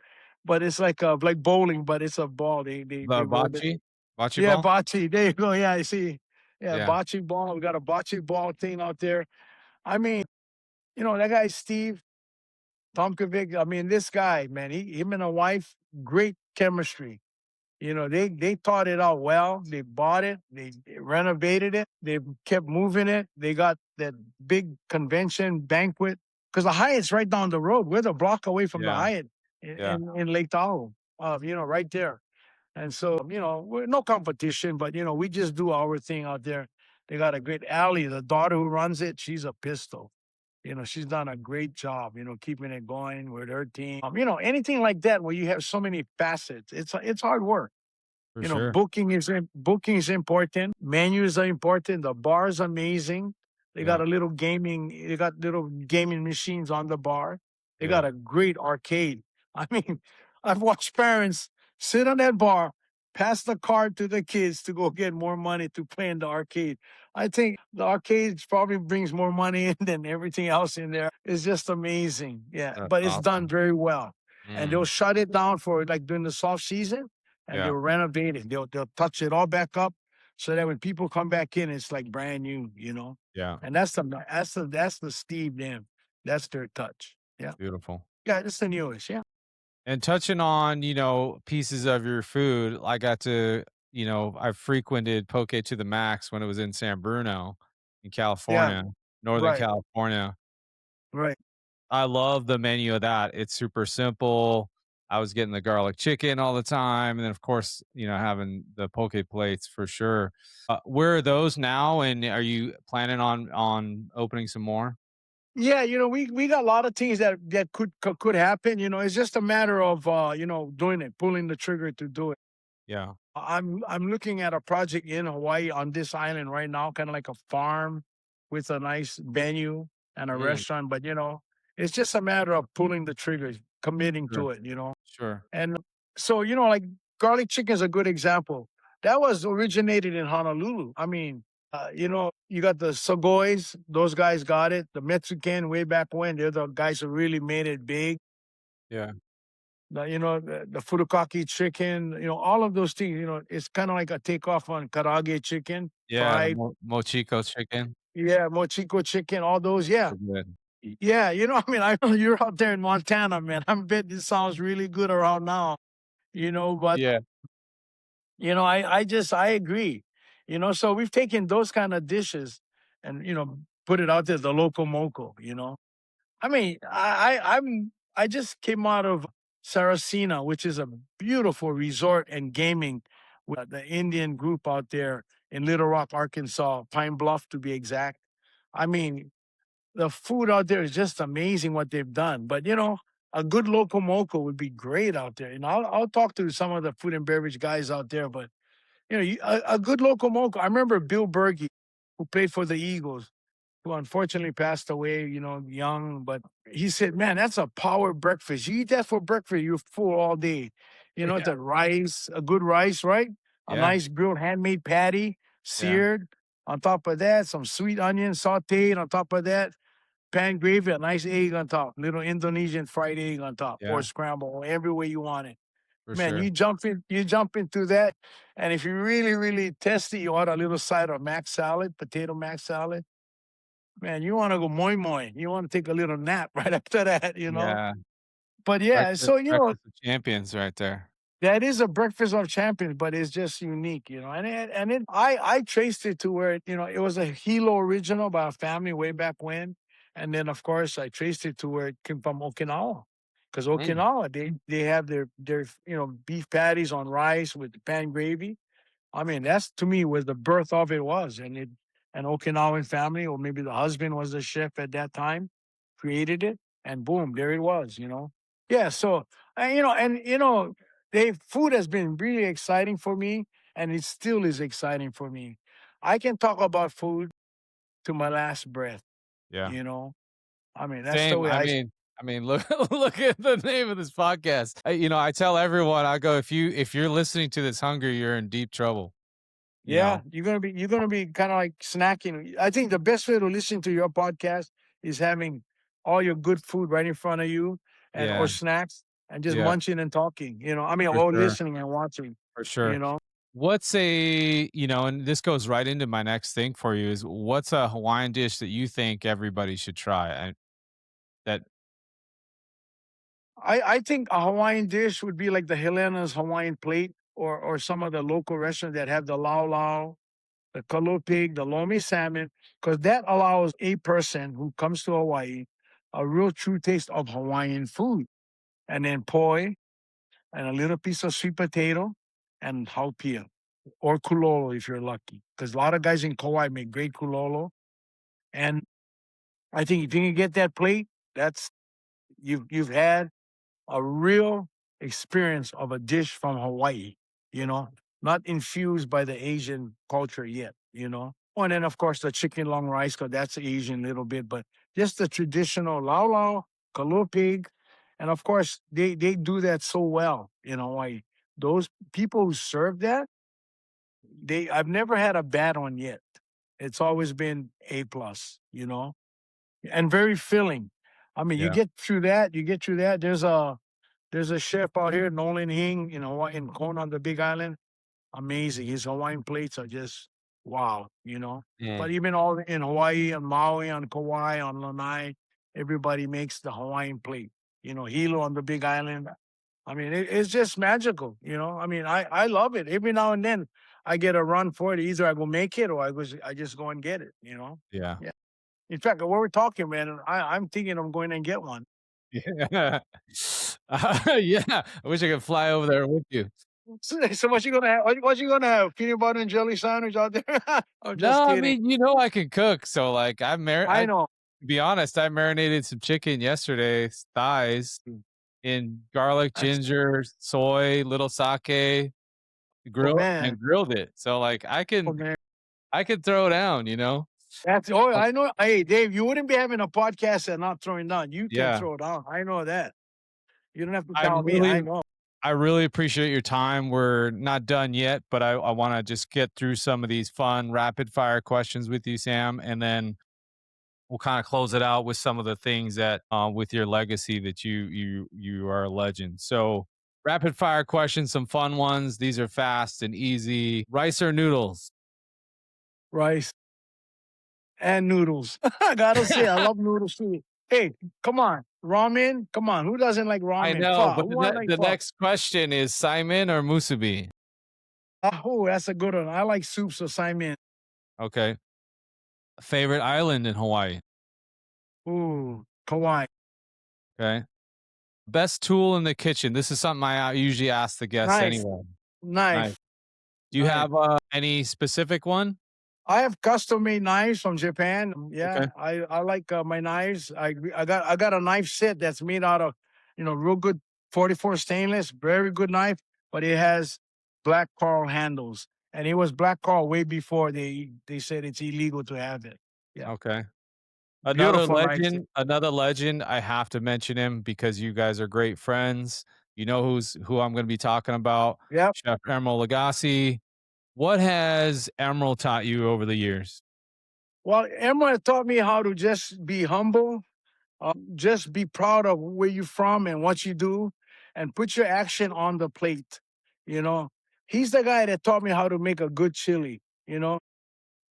but it's like bowling, but it's a ball. They The rolled it. bocce Yeah, ball? bocce. There you go. Yeah, I see. Yeah, Yeah. bocce ball. We got a bocce ball thing out there. I mean, that guy Steve Tomkovic. I mean, this guy, man, him and a wife, great chemistry. They thought it out well. They bought it. They renovated it. They kept moving it. They got that big convention banquet because the Hyatt's right down the road. We're the block away from the Yeah. Hyatt in, Yeah. in Lake Tahoe. Right there. And so, we're no competition, but we just do our thing out there. They got a great alley. The daughter who runs it, she's a pistol. She's done a great job, keeping it going with her team. Anything like that where you have so many facets. It's hard work. For sure. Booking is important. Menus are important. The bar is amazing. Yeah. They got little gaming machines on the bar. They got Yeah. a great arcade. I mean, I've watched parents sit on that bar, pass the card to the kids to go get more money to play in the arcade. I think the arcade probably brings more money in than everything else in there. It's just amazing. Yeah, That's but it's done awesome. very well. And they'll Mm. shut it down for like during the soft season and Yeah. they'll renovate it. They'll touch it all back up so that when people come back in, it's like brand new. Yeah. And that's the Steve them. That's their touch. Yeah. Beautiful. Yeah, it's the newest. Yeah. And touching on, pieces of your food, I got to, I frequented Poke to the Max when it was in San Bruno in Yeah. California, Northern Right. California. Right. I love the menu of that. It's super simple. I was getting the garlic chicken all the time, and then of course, having the poke plates for sure. Where are those now? And are you planning on opening some more? Yeah, we got a lot of things that could happen. It's just a matter of doing it, pulling the trigger to do it. Yeah. I'm looking at a project in Hawaii on this island right now, kind of like a farm with a nice venue and a Mm, restaurant. But it's just a matter of pulling the trigger, committing sure. to it. Sure. And so like garlic chicken is a good example. That was originated in Honolulu. I mean, you got the Sagoys; those guys got it. The Mexican way back when, they're the guys who really made it big. Yeah. The furikake chicken, all of those things, it's kind of like a takeoff on karaage chicken, Yeah. The fried. mochiko chicken. Yeah, mochico chicken, all those. Yeah. So good. Yeah, I mean, I know you're out there in Montana, man. I bet this sounds really good around now, but Yeah. I agree. So we've taken those kind of dishes and put it out there, the local moco. I mean, I just came out of Saracena, which is a beautiful resort and gaming with the Indian group out there in Little Rock, Arkansas, Pine Bluff to be exact. I mean, the food out there is just amazing what they've done. But a good local moco would be great out there. I'll talk to some of the food and beverage guys out there, but a good local moco. I remember Bill Berge, who played for the Eagles, who unfortunately passed away, young. But he said, "Man, that's a power breakfast. You eat that for breakfast, you're full all day. Yeah. The rice, a good rice, right? A Yeah. nice grilled handmade patty, Yeah. seared. On top of that, some sweet onion sauteed. On top of that, pan gravy, a nice egg on top, little Indonesian fried egg on top, or Yeah. scramble, or every way you want it. For Man, sure. you jump into that, and if you're really, really testy, you order a little side of mac salad, potato mac salad. Man, you want to go moi moi. You want to take a little nap right after that. Yeah. But yeah, so Breakfast of champions right there. that is a breakfast of champions, but it's just unique. I traced it to where it was a Hilo original by a family way back when, and then of course I traced it to where it came from Okinawa, because Mm. Okinawa they have their beef patties on rice with pan gravy. I mean, that's to me was the birth of it was, and an Okinawan family, or maybe the husband was the chef at that time, created it, and boom, there it was. Yeah, so they food has been really exciting for me, and it still is exciting for me. I can talk about food to my last breath. Yeah. You know, I mean that's the Same. way I mean, look look at the name of this podcast. I tell everyone, I go, if you're listening to this hungry, you're in deep trouble. You Yeah, know? you're gonna be kind of like snacking. I think the best way to listen to your podcast is having all your good food right in front of you and or Yeah. snacks and just Yeah. munching and talking. I mean, For or sure. listening and watching. For You sure. know, And this goes right into my next thing for you is what's a Hawaiian dish that you think everybody should try? That I think a Hawaiian dish would be like the Helena's Hawaiian plate or some of the local restaurants that have the lau lau, the kalo pig, the lomi salmon, because that allows a person who comes to Hawaii a real true taste of Hawaiian food. And then poi, and a little piece of sweet potato and haupia or kulolo if you're lucky. Because a lot of guys in Kauai make great kulolo. And I think if you can get that plate, that's you've had a real experience of a dish from Hawaii, you know, not infused by the Asian culture yet. Oh, and then of course the chicken long rice, because that's Asian a little bit, but just the traditional lau lau, kalupig, and of course they do that so well in Hawaii. Those people who serve that, I've never had a bad one yet. It's always been A plus, and very filling. I mean, yeah. you get through that. There's a chef out here, Nolan Hing, in Kona on the Big Island. Amazing. His Hawaiian plates are just wow. Mm, But even all in Hawaii, on Maui, on Kauai, on Lanai, everybody makes the Hawaiian plate. Hilo on the Big Island. I mean, it's just magical. I mean, I love it. Every now and then, I get a run for it. Either I go make it or I just go and get it. yeah. Yeah. In fact, while we're talking, man, I'm thinking I'm going and get one. Yeah. Yeah. I wish I could fly over there with you. So what you gonna have? What you gonna have? Peanut butter and jelly sandwich out there? I'm just No, I kidding. mean, I can cook. So like I know. to be honest, I marinated some chicken yesterday, thighs in garlic, That's ginger, soy, little sake, oh man. grilled it. So like Oh man. I could throw down. Uh, I know. Hey Dave, you wouldn't be having a podcast and not throwing down. You can yeah. throw down. I know that. You don't have to I tell me. really I know. I really appreciate your time. We're not done yet, but I want to just get through some of these fun rapid fire questions with you, Sam, and then we'll kind of close it out with some of the things that with your legacy that you are a legend. So rapid fire questions, some fun ones. These are fast and easy. Rice or noodles? Rice. and noodles. I gotta say, I love noodles too. Hey, come on, ramen. Come on, who doesn't like I ramen? know, Pho. but Who want like the pho? next question is Simon or musubi? Oh, that's a good one. I like soup, so sign me in. Okay. Favorite island in Hawaii? Ooh, Kauai. Okay. Best tool in the kitchen? This is something I usually ask the guests Knife, anyway. Nice. knife, Do you knife. have, any specific one? I have custom made knives from Japan. Okay. Yeah, I like my knives. I got a knife set that's made out of real good 44 stainless, very good knife, but it has black coral handles, and it was black coral way before they said it's illegal to have it. Yeah, Okay. beautiful knife set. Another legend, I have to mention him because you guys are great friends. You know who I'm gonna be talking about, Yep. Chef Emeril Lagasse. What has Emeril taught you over the years? Well, Emma taught me how to just be humble, just be proud of where you're from and what you do, and put your action on the plate. You know, he's the guy that taught me how to make a good chili.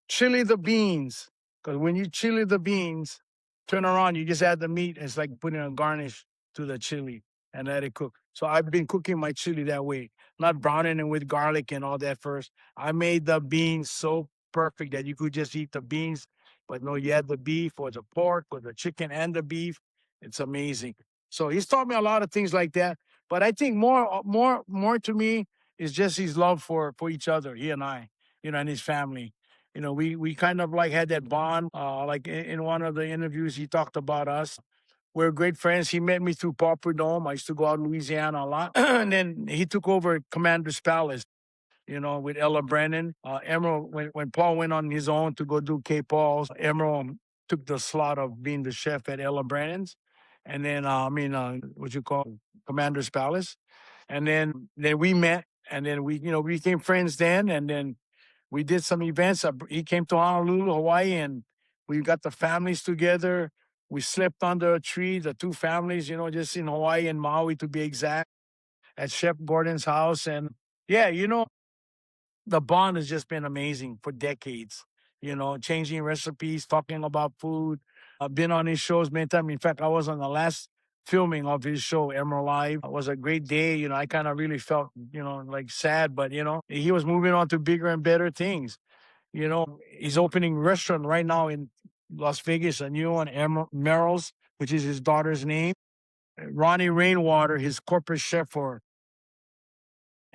Chili the beans, because when you chili the beans, turn around, you just add the meat. It's like putting a garnish to the chili and let it cook. So I've been cooking my chili that way, not browning it with garlic and all that first. I made the beans so perfect that you could just eat the beans, but no, you add the beef or the pork or the chicken and the beef. It's amazing. So he's taught me a lot of things like that. But I think more to me is just his love for each other, he and I, and his family. We kind of like had that bond. Like in one of the interviews, he talked about us. We're great friends. He met me through Pauper Dome. I used to go out in Louisiana a lot. And then he took over Commander's Palace, with Ella Brennan. Emerald, when Paul went on his own to go do K. Paul's, Emerald took the slot of being the chef at Ella Brennan's. And then, what you call Commander's Palace. And then we met, and then we became friends then. And then we did some events. He came to Honolulu, Hawaii, and we got the families together. We slept under a tree, the two families, just in Hawaii and Maui to be exact, at Chef Gordon's house. And yeah, the bond has just been amazing for decades. Changing recipes, talking about food. I've been on his shows many times. In fact, I was on the last filming of his show, Emerald Live. It was a great day. I kind of really felt, like sad, but he was moving on to bigger and better things. He's opening a restaurant right now in Las Vegas, a new one, Merrill's, which is his daughter's name. Ronnie Rainwater, his corporate chef for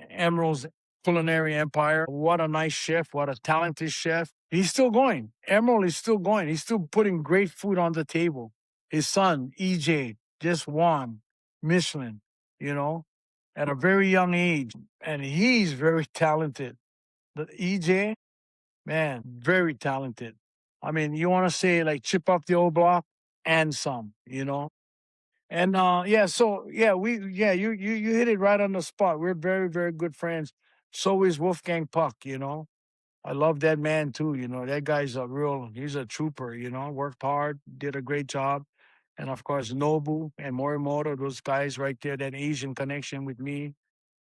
Emerald's Culinary Empire. What a nice chef. What a talented chef. He's still going. Emerald is still going. He's still putting great food on the table. His son, EJ, just won Michelin, at a very young age. And he's very talented. The EJ, man, very talented. I mean, you want to say like chip off the old block and some. And yeah, so yeah, you hit it right on the spot. We're very, very good friends. So is Wolfgang Puck. I love that man too. That guy's he's a trooper, worked hard, did a great job. And of course, Nobu and Morimoto, those guys right there, that Asian connection with me,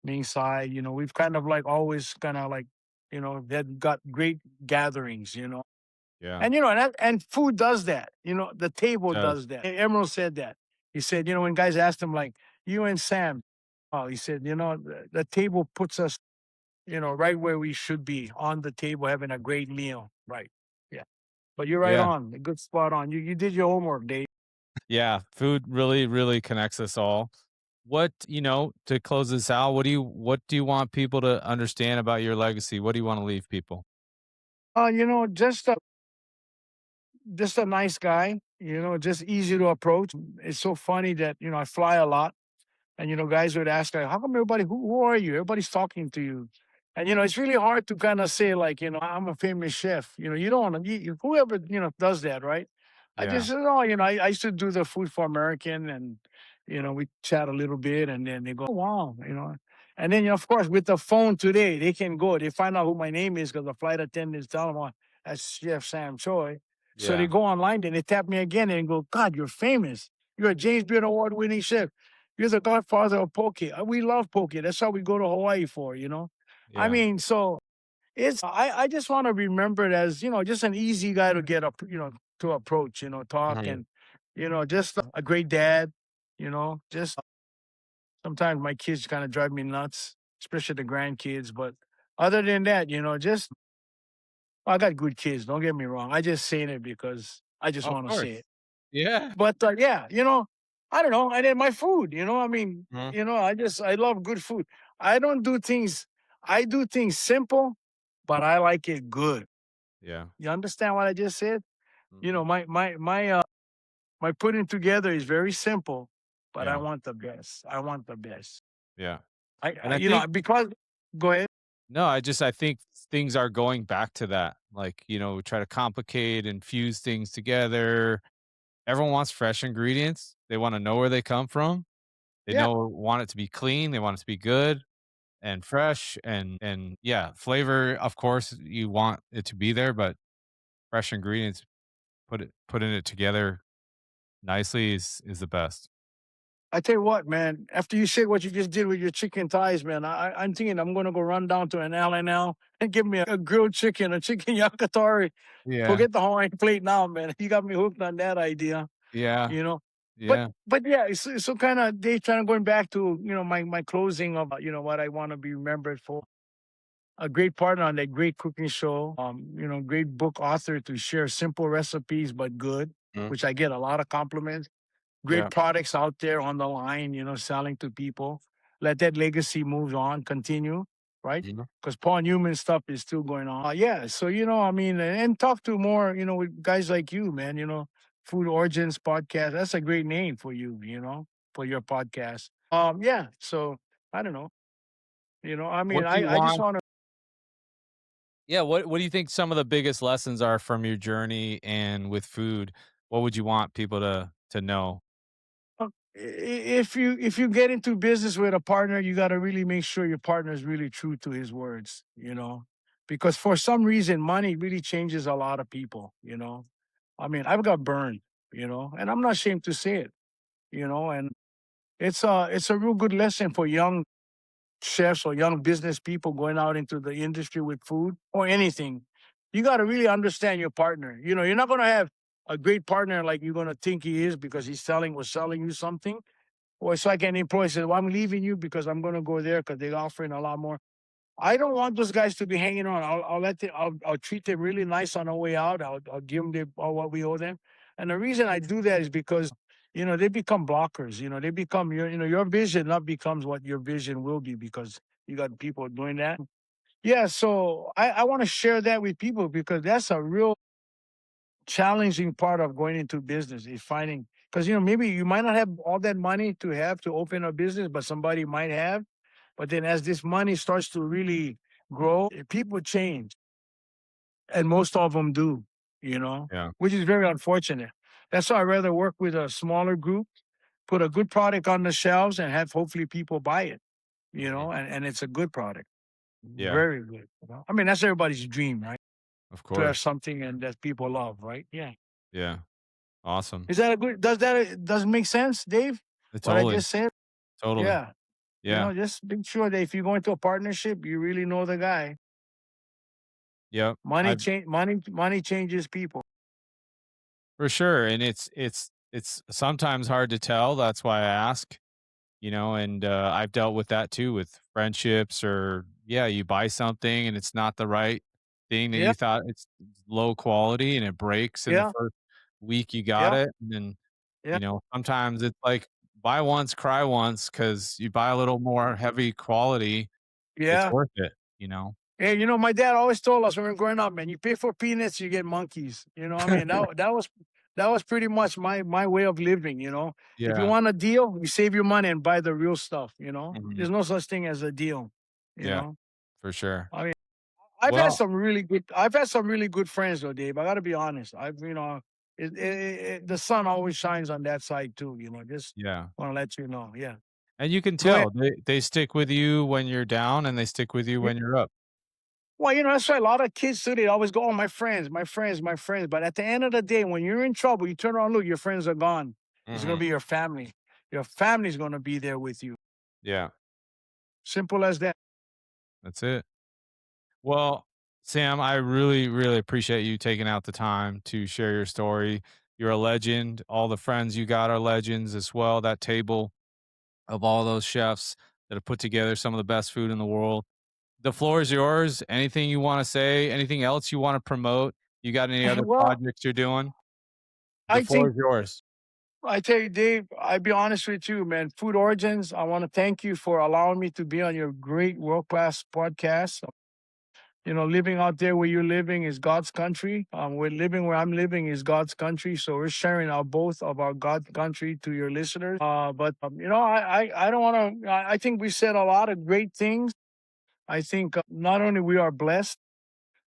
Ming Sai, we've kind of like always kind of like, that got great gatherings. Yeah, And and food does that. The table does. does that. Emerald said that. He said, when guys asked him like, you and Sam, oh, he said, the table puts us, right where we should be on the table having a great meal. Right. Yeah. But you're right Yeah. on. A good spot on. You did your homework, Dave. Yeah, food really, really connects us all. To close this out, what do you want people to understand about your legacy? What do you wanna leave people? Just a nice guy, just easy to approach. It's so funny that, I fly a lot. And guys would ask like, how come everybody who are you? Everybody's talking to you. And it's really hard to kind of say, like, I'm a famous chef. You don't want to whoever, does that, right? I Yeah, just said, oh, I used to do the food for American, and we chat a little bit, and then they go, oh, wow. And then of course with the phone today, they can go, they find out who my name is because the flight attendants tell them, oh, that's Chef Sam Choi. So they yeah, go online, then they tap me again and go, God, you're famous. You're a James Beard Award winning chef. You're the godfather of poke. We love poke. That's how we go to Hawaii for. I yeah, mean, so I just want to remember it as, just an easy guy to get up, to approach, talk Mhm. and, just a great dad, just sometimes my kids kind of drive me nuts, especially the grandkids. But other than that, just I got good kids. Don't get me wrong. I just saying it because I just Of want to say it. course. Yeah. But yeah, I don't know. And then my food, Mhm. I love good food. I don't do things. I do things simple, but I like it good. Yeah. You understand what I just said? Mhm. My putting together is very simple, but I Yeah. want the best. I want the best. Yeah. I And I think because go ahead. no, I think things are going back to that. Like, we try to complicate and fuse things together. Everyone wants fresh ingredients. They wanna know where they come from. They Yeah, want it to be clean, they want it to be good and fresh and yeah, flavor, of course, you want it to be there, but fresh ingredients, putting it together nicely is the best. I tell you what, man. After you say what you just did with your chicken thighs, man, I'm thinking I'm gonna go run down to an L&L and give me a grilled chicken, a chicken yakitori. Yeah. Forget the Hawaiian plate now, man. You got me hooked on that idea, Yeah. you know. But Yeah. but yeah, so kind of they trying to going back to my closing of what I want to be remembered for. A great partner on that great cooking show. Great book author to share simple recipes but good, Mhm. which I get a lot of compliments. Great Yeah. products out there on the line, selling to people. Let that legacy move on, continue, right? Mhm. Because Paul Newman stuff is still going on. Yeah. So, and talk to more, with guys like you, man, Food Origins Podcast. That's a great name for you, for your podcast. Yeah. So I don't know. What do you I just want want to. Yeah, what do you think some of the biggest lessons are from your journey and with food? What would you want people to know? If you get into business with a partner, you got to really make sure your partner is really true to his words, because for some reason, money really changes a lot of people. I've got burned, and I'm not ashamed to say it, and it's a real good lesson for young chefs or young business people going out into the industry with food or anything. You got to really understand your partner. You're not going to have a great partner like you're going to think he is because he's selling you something. Or it's like an employee says, "Well, I'm leaving you because I'm going to go there because they're offering a lot more." I don't want those guys to be hanging on. I'll treat them really nice on the way out. I'll give them all what we owe them. And the reason I do that is because they become blockers. They become your vision not becomes what your vision will be because you got people doing that. Yeah, so I want to share that with people because that's a real challenging part of going into business is finding because maybe you might not have all that money to have to open a business, but somebody might have. But then as this money starts to really grow, people change, and most of them do, Yeah. which is very unfortunate. That's why I rather work with a smaller group, put a good product on the shelves, and have hopefully people buy it, Mhm. and it's a good product, Yeah, very good. That's everybody's dream, right? of To have course. something and that people love, right? Yeah. Yeah. Awesome. Is that a good does it make sense, Dave? What I Totally. just said? Totally. Yeah. Yeah. Just make sure that if you go into a partnership, you really know the guy. Yep. Money I've change money changes people. For sure, and it's sometimes hard to tell, that's why I ask, and, I've dealt with that too with friendships or yeah, you buy something and it's not the right thing that Yeah, you thought it's low quality and it breaks in the yeah, first week you got yeah, it, and then, yeah, sometimes it's like buy once, cry once because you buy a little more heavy quality, it's yeah. worth it. Hey, my dad always told us when we were growing up, man, you pay for peanuts, you get monkeys. That was pretty much my way of living, If you Yeah. want a deal, you save your money and buy the real stuff, Mhm. There's no such thing as a deal, you Yeah, know. for sure. I mean, Well, I've had some really good friends though, Dave. I got to be honest. The sun always shines on that side too. Just yeah. want to let you know. Yeah. And you can Go ahead. tell they stick with you when you're down and they stick with you Yeah. when you're up. Well, that's why a lot of kids today always go, "Oh, my friends, my friends, my friends." But at the end of the day, when you're in trouble, you turn around, look, your friends are gone. It's gonna Mhm. be your family. Your family's gonna be there with you. Yeah, Simple as that. that's it. Well, Sam, I really, really appreciate you taking out the time to share your story. You're a legend. All the friends you got are legends as well. That table of all those chefs that have put together some of the best food in the world. The floor is yours. Anything you want to say? Anything else you want to promote? You got any other Well, projects you're doing? The I floor think is yours. I tell you, Dave, I'll be honest with you, man. Food Origins, I want to thank you for allowing me to be on your great world class podcast. Living out there where you're living is God's country. We're living where I'm living is God's country. So we're sharing our both of our God country to your listeners. I don't want to. I think we said a lot of great things. I think not only we are blessed,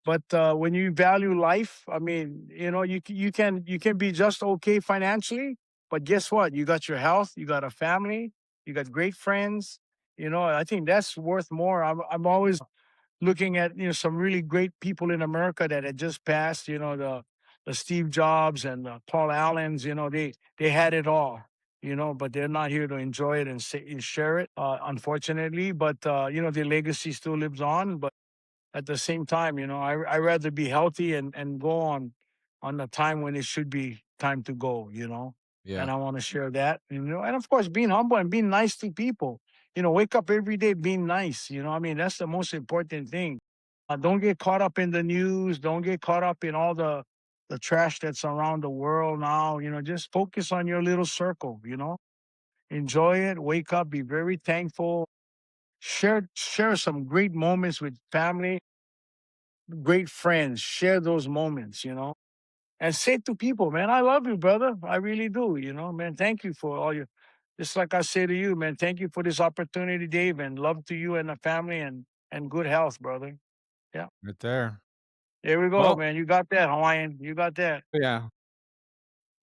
but when you value life, I mean, you can be just okay financially, but guess what? You got your health, you got a family, you got great friends. I think that's worth more. I'm always looking at some really great people in America that had just passed. The Steve Jobs and Paul Allens. They had it all. But they're not here to enjoy it and share it. Unfortunately, but their legacy still lives on. But at the same time, I rather be healthy and go on the time when it should be time to go. Yeah. And I want to share that. And of course, being humble and being nice to people. Wake up every day being nice. I mean, that's the most important thing. Don't get caught up in the news. Don't get caught up in all the trash that's around the world now. Just focus on your little circle. Enjoy it. Wake up. Be very thankful. Share some great moments with family, great friends. Share those moments. And say to people, man, I love you, brother. I really do. Man. Thank you for all your. Just like I say to you, man. Thank you for this opportunity, Dave, and love to you and the family and good health, brother. Yeah. Right there. There we go, Well, man. You got that, Hawaiian. You got that. yeah.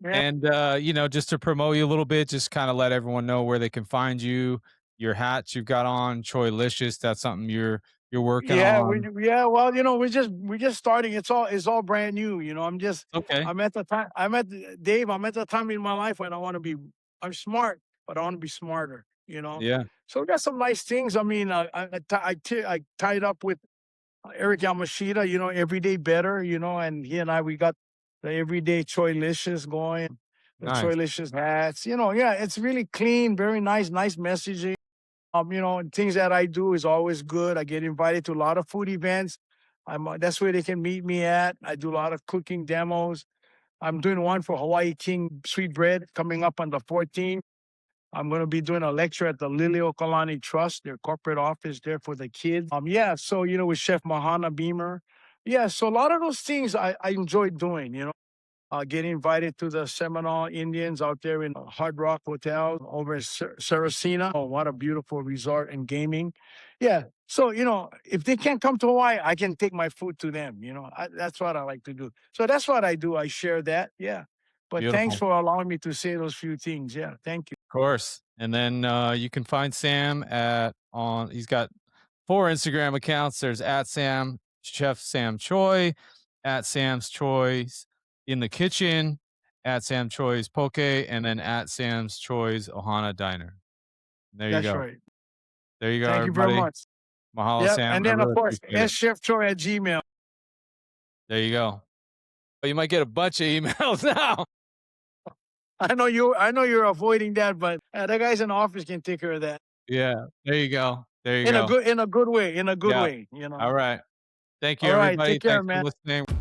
Yeah. And, just to promote you a little bit, just kind of let everyone know where they can find you, your hats you've got on, Choylicious. That's something you're working Yeah, we on. yeah, well, we're just starting. It's all brand new. Okay. I'm at the time Dave, I'm at the time in my life when I'm smart, but I want to be smarter. Yeah. So we got some nice things. I mean, I tied up with Eric Yamashita, everyday better, and he and we got the everyday Choylicious going, the Nice. Choylicious hats, yeah, it's really clean, very nice messaging. And things that I do is always good. I get invited to a lot of food events. That's where they can meet me at. I do a lot of cooking demos. I'm doing one for Hawaii King Sweet Bread coming up on the 14th. I'm going to be doing a lecture at the Liliuokalani Trust, their corporate office there for the kids. Yeah, so with Chef Mahana Beamer. Yeah, so a lot of those things I enjoy doing. Getting invited to the Seminole Indians out there in Hard Rock Hotel over in Sarasina. Oh, what a beautiful resort and gaming. Yeah. So, if they can't come to Hawaii, I can take my food to them. That's what I like to do. So that's what I do. I share that. Yeah. But thanks Beautiful. for allowing me to say those few things. Yeah. Thank you. Of course. And then you can find Sam he's got 4 Instagram accounts. There's at Sam Chef Sam Choi, at Sam's Choi's in the kitchen, at Sam Choi's Poke, and then at Sam's Choi's Ohana Diner. There you That's go. right. There you go, Thank you very everybody. much. Mahalo, Yep. Sam. And I then, of really course, appreciate it. scheftroy at Gmail. There you go. But you might get a bunch of emails now. I know you're avoiding that, but the guys in the office can take care of that Yeah. There you go. There you in a go. good way. In a good Yeah. way. All right. Thank you, All right. everybody. Take care, Thanks for man. listening.